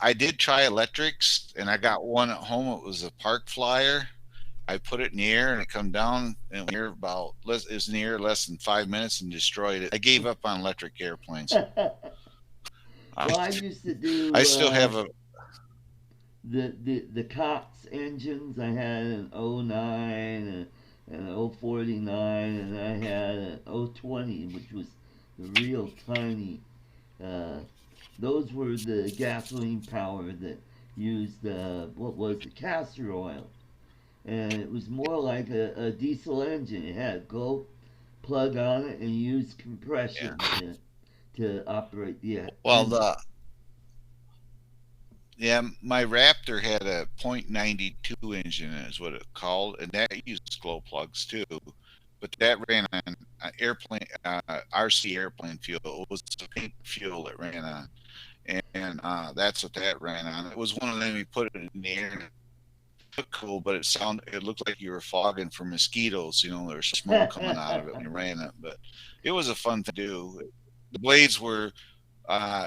I did try electrics, and I got one at home. It was a park flyer. I put it in the air and it come down in the air about less is in the air less than 5 minutes and destroyed it. I gave up on electric airplanes. I Well, I used to I do still have a the Cox engines. I had an '09 and an '49, and I had an '20, which was the real tiny. Uh, those were the gasoline power that used what was it, castor oil, and it was more like a diesel engine. It had a go plug on it and used yeah. compression to operate the Well, engine. the Yeah, my Raptor had a .92 engine, is what it called, and that used glow plugs too. But that ran on airplane RC airplane fuel. It was the pink fuel that ran on, and that's what that ran on. It was one of them you put it in the air and it looked cool, but it looked like you were fogging for mosquitoes. You know, there was smoke coming out of it when you ran it. But it was a fun thing to do. The blades were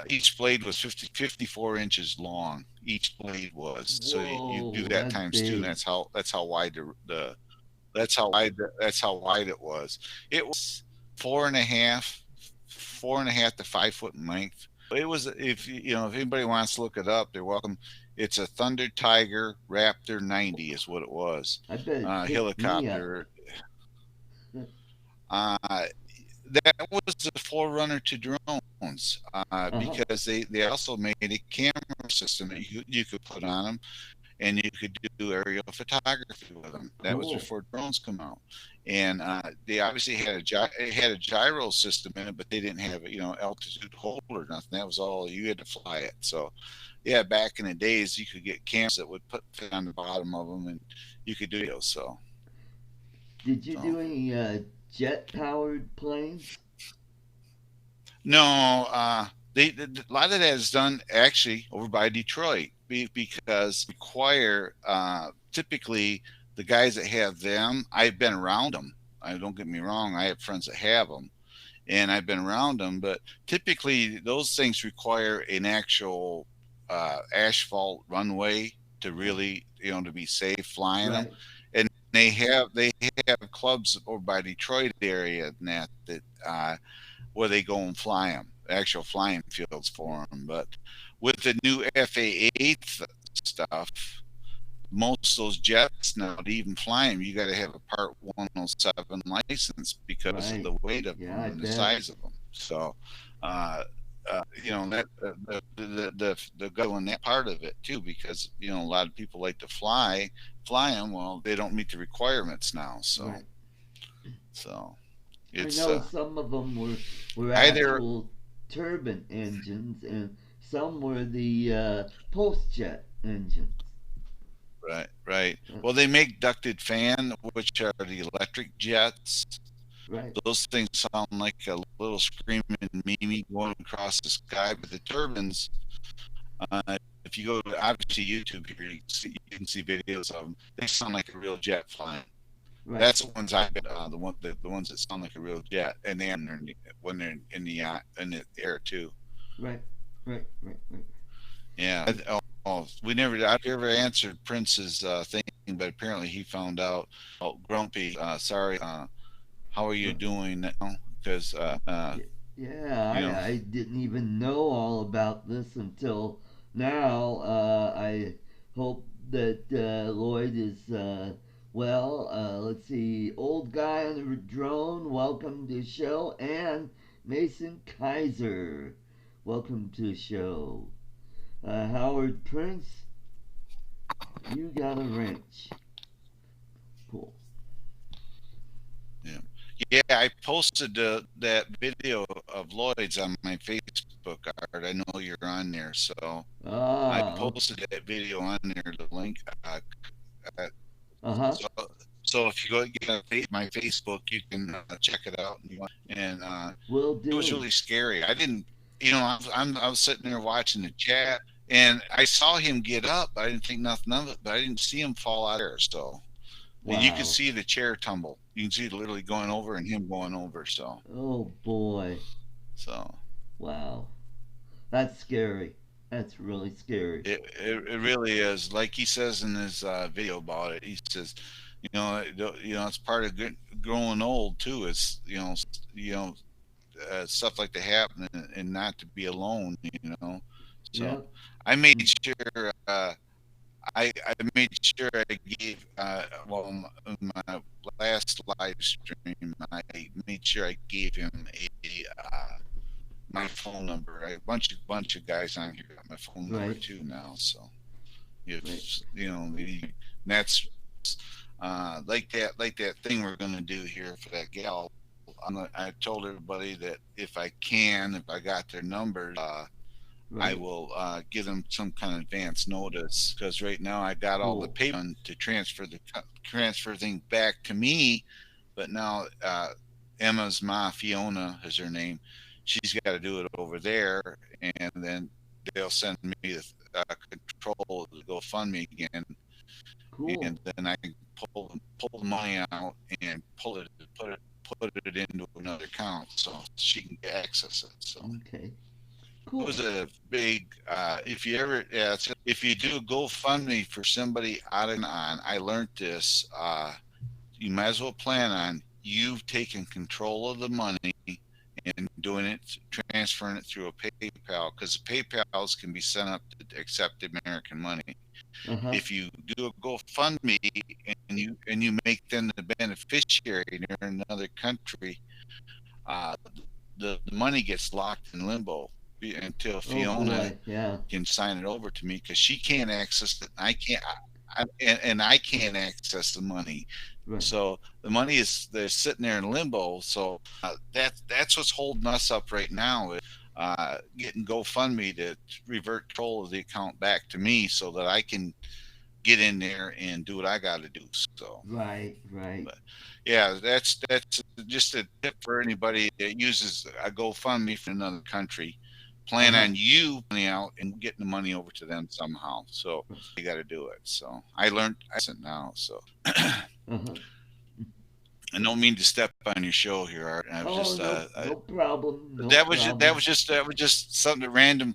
Each blade was 54 inches long. Each blade was. So you do Whoa, that that's times two, and big. that's how wide that's how wide it was. It was four and a half, 4.5 to 5 foot in length. It was, if anybody wants to look it up, they're welcome. It's a Thunder Tiger Raptor 90 is what it was. I bet it picked me up. Helicopter. Uh, that was the forerunner to drones, Uh-huh. because they also made a camera system that you could put on them, and you could do aerial photography with them. That was Cool. before drones come out, and they obviously had it had a gyro system in it, but they didn't have altitude hold or nothing. That was all you had to fly it. So yeah, back in the days, you could get cameras that would put fit on the bottom of them, and you could do videos. Did you So do any jet powered planes? no, a lot of that is done actually over by Detroit, because require, typically, the guys that have them. I've been around them. I don't get me wrong. I have friends that have them, and I've been around them. But typically, those things require an actual asphalt runway to really, to be safe flying them. Right. And they have clubs over by Detroit area and that where they go and fly them, actual flying fields for them. But with the new FAA stuff, most of those jets now, to even fly them, you got to have a Part 107 license because of Right. the weight of Yeah, them I and the bet. size of them. So, uh, that the go in that part of it too, because a lot of people like to fly them. Well, they don't meet the requirements now. So, Right. so I it's know some of them were either. actual turbine engines, and some were the pulse jet engines. Right, right. Uh, Well, they make ducted fan, which are the electric jets. right. Those things sound like a little screaming Mimi going across the sky, but the turbines, if you go to obviously YouTube here, you can see videos of them. They sound like a real jet flying. Right. That's the ones I bet, the ones that sound like a real jet, and they are when they're in the air too. Right. Right. Right. Right. Yeah. We never. I've never answered Prince's thing, but apparently he found out. Oh, Grumpy. Sorry. How are you Right. doing now? Because Yeah, you know, I didn't even know all about this until now. I hope that Lloyd is well. Let's see. Old guy on the drone, welcome to the show. And Mason Kaiser, welcome to the show. Howard Prince, you got a wrench. Cool. yeah, yeah. I posted that video of Lloyd's on my Facebook. Art. I know you're on there, so I Ah, posted that video on there. The link. Uh, uh-huh. so so if you go get my Facebook, you can check it out. And Will it was do. really scary. I didn't, I was sitting there watching the chat, and I saw him get up. I didn't think nothing of it, but I didn't see him fall out of there. So, and you could Wow. see the chair tumble. You can see it literally going over and him going over. Oh boy. So Wow. That's scary. That's really scary. it really is. Like he says in his video about it, he says, it's part of growing old too. It's you know, stuff like to happen, and not to be alone. So Yep. I made sure. I made sure I gave. Well, my last live stream, I made sure I gave him my phone number. A bunch of guys on here got my phone number Right. too now. So if Right. that's like that thing we're gonna do here for that gal. I told everybody that if I got their numbers, I Right. will give them some kind of advance notice, because right now I got all the Cool. paper to transfer things back to me, but now Emma's ma, Fiona is her name. She's got to do it over there, and then they'll send me the control to GoFundMe again, Cool. and then I can pull the money out and put it into another account so she can access it. So Okay. Cool. was a big if you ever yeah, if you do a GoFundMe for somebody on, I learned this. You might as well plan on you taking control of the money and doing it, transferring it through a PayPal, because the PayPal's can be sent up to accept American money. Uh huh. If you do a GoFundMe and you make them the beneficiary and they're in another country, the money gets locked in limbo until Oh Fiona boy. Yeah. can sign it over to me, because she can't access it. I can't, and I can't access the money. Right. So the money is they're sitting there in limbo. So that's what's holding us up right now is getting GoFundMe to revert control of the account back to me so that I can get in there and do what I got to do. So, Right. Right. but yeah, that's just a tip for anybody that uses a GoFundMe for another country. Uh Plan huh. on you money out and getting the money over to them somehow. So you got to do it. So I learned I it now. So Uh huh. I don't mean to step on your show here, Art. I was Oh just no. No problem. No that problem. was just something that random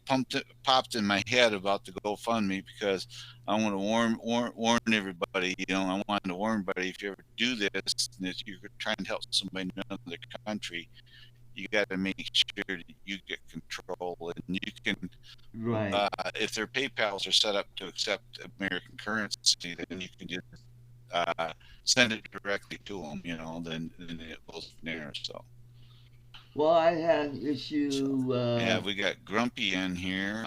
popped in my head about the GoFundMe, because I want to warn everybody. You know, I wanted to warn everybody, if you ever do this and if you're trying to help somebody in another country, you got to make sure that you get control, and you can Right. if their PayPal's are set up to accept American currency, then you can just uh, send it directly to them. You know, then it goes from there. Well, I had an So issue. yeah, we got Grumpy in here.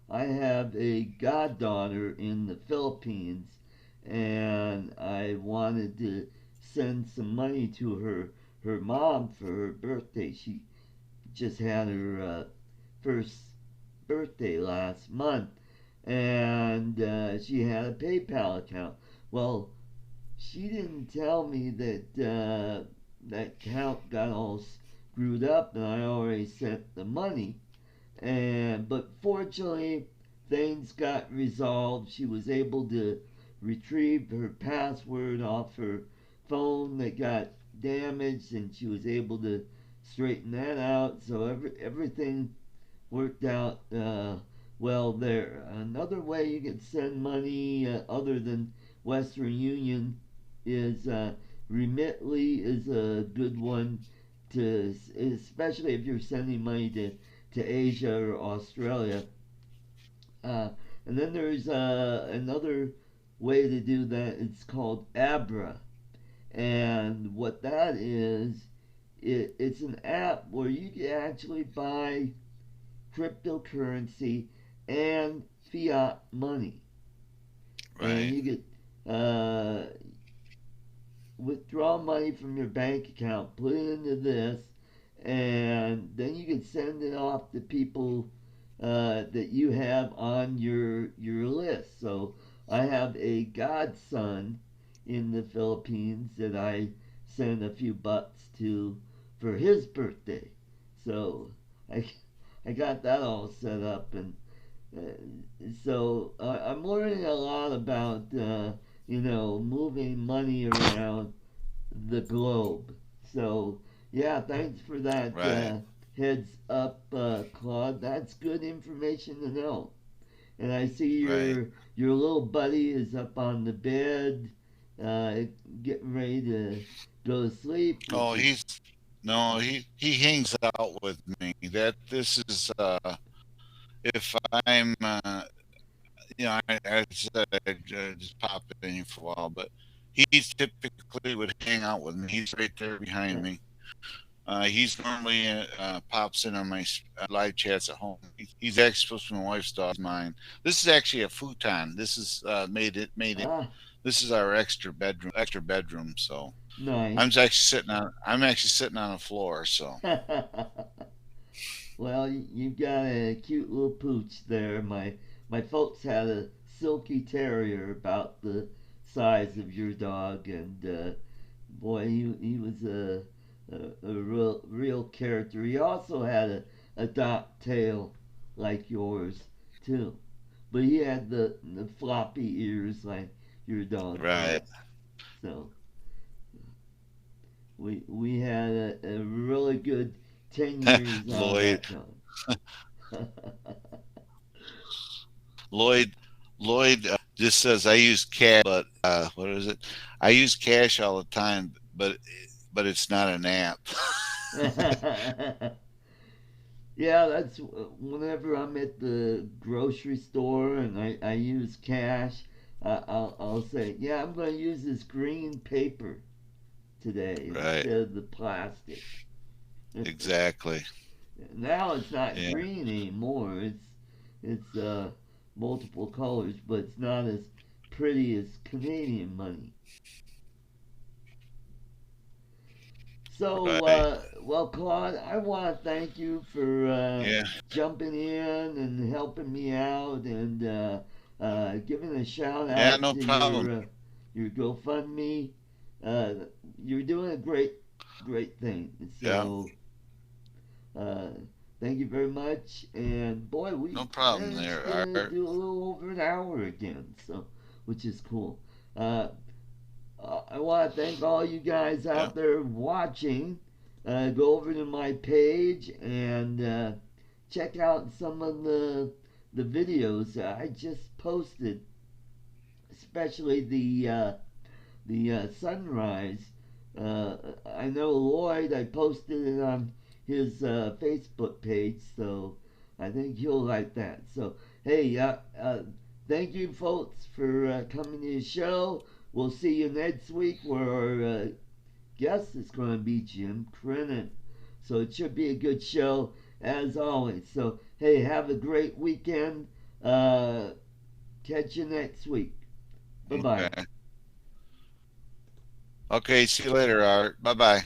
I have a goddaughter in the Philippines, and I wanted to send some money to her mom for her birthday. She just had her first birthday last month, and she had a PayPal account. Well, she didn't tell me that that account got all screwed up, and I already sent the money. And but fortunately, things got resolved. She was able to retrieve her password off her phone that got damaged, and she was able to straighten that out. So everything worked out well there. Another way you can send money other than Western Union is Remitly is a good one to, especially if you're sending money to Asia or Australia. Uh, and then there's another way to do that. It's called Abra, and what that is, it's an app where you can actually buy cryptocurrency and fiat money, and Right, you get withdraw money from your bank account, put it into this, and then you can send it off to people that you have on your list. So I have a godson in the Philippines that I sent a few bucks to for his birthday. So I I got that all set up, and I'm learning a lot about moving money around the globe. So yeah, thanks for that right, heads up, Claude. That's good information to know. And I see right. your little buddy is up on the bed, uh, getting ready to go to sleep, which Oh, is he's no, he hangs out with me. That this is if I'm I said I just pop in for a while, but he's typically would hang out with me. He's right there behind me. He's normally pops in on my live chats at home. He's actually supposed to be my wife's dog, mine. This is actually a futon. This is made it. ah This is our extra bedroom. So nice. I'm actually sitting on the floor. So Well, you've got a cute little pooch there. My folks had a silky terrier about the size of your dog, and boy, he was a real character. He also had a dot tail like yours too, but he had the floppy ears like your dog right, had. So we had a really good 10 years on Lloyd. that dog. Lloyd Lloyd just says I use cash, but what is it? I use cash all the time, but it's not an app. Yeah, that's whenever I'm at the grocery store and I use cash, I'll say, yeah, I'm going to use this green paper today Right. instead of the plastic. Exactly. Now it's not Yeah. green anymore. It's multiple colors, but it's not as pretty as Canadian money. So, Right. well, Claude, I want to thank you for Yeah. jumping in and helping me out and giving a shout Yeah. out No to problem. your GoFundMe. Uh, you're doing a great thing. Yeah. So, uh, thank you very much. And boy, we No problem managed there, to Art. do a little over an hour again, so which is cool. Uh, I want to thank all you guys Yeah. out there watching. Go over to my page and check out some of the videos I just posted, especially the sunrise. I know Lloyd. I posted it on his Facebook page, so I think you'll like that. So hey, thank you folks for coming to the show. We'll see you next week where our guest is going to be Jim Crennan. So it should be a good show as always. So hey, have a great weekend. Uh, Catch you next week. Bye bye. Okay. Okay. See you later, Art. Bye bye.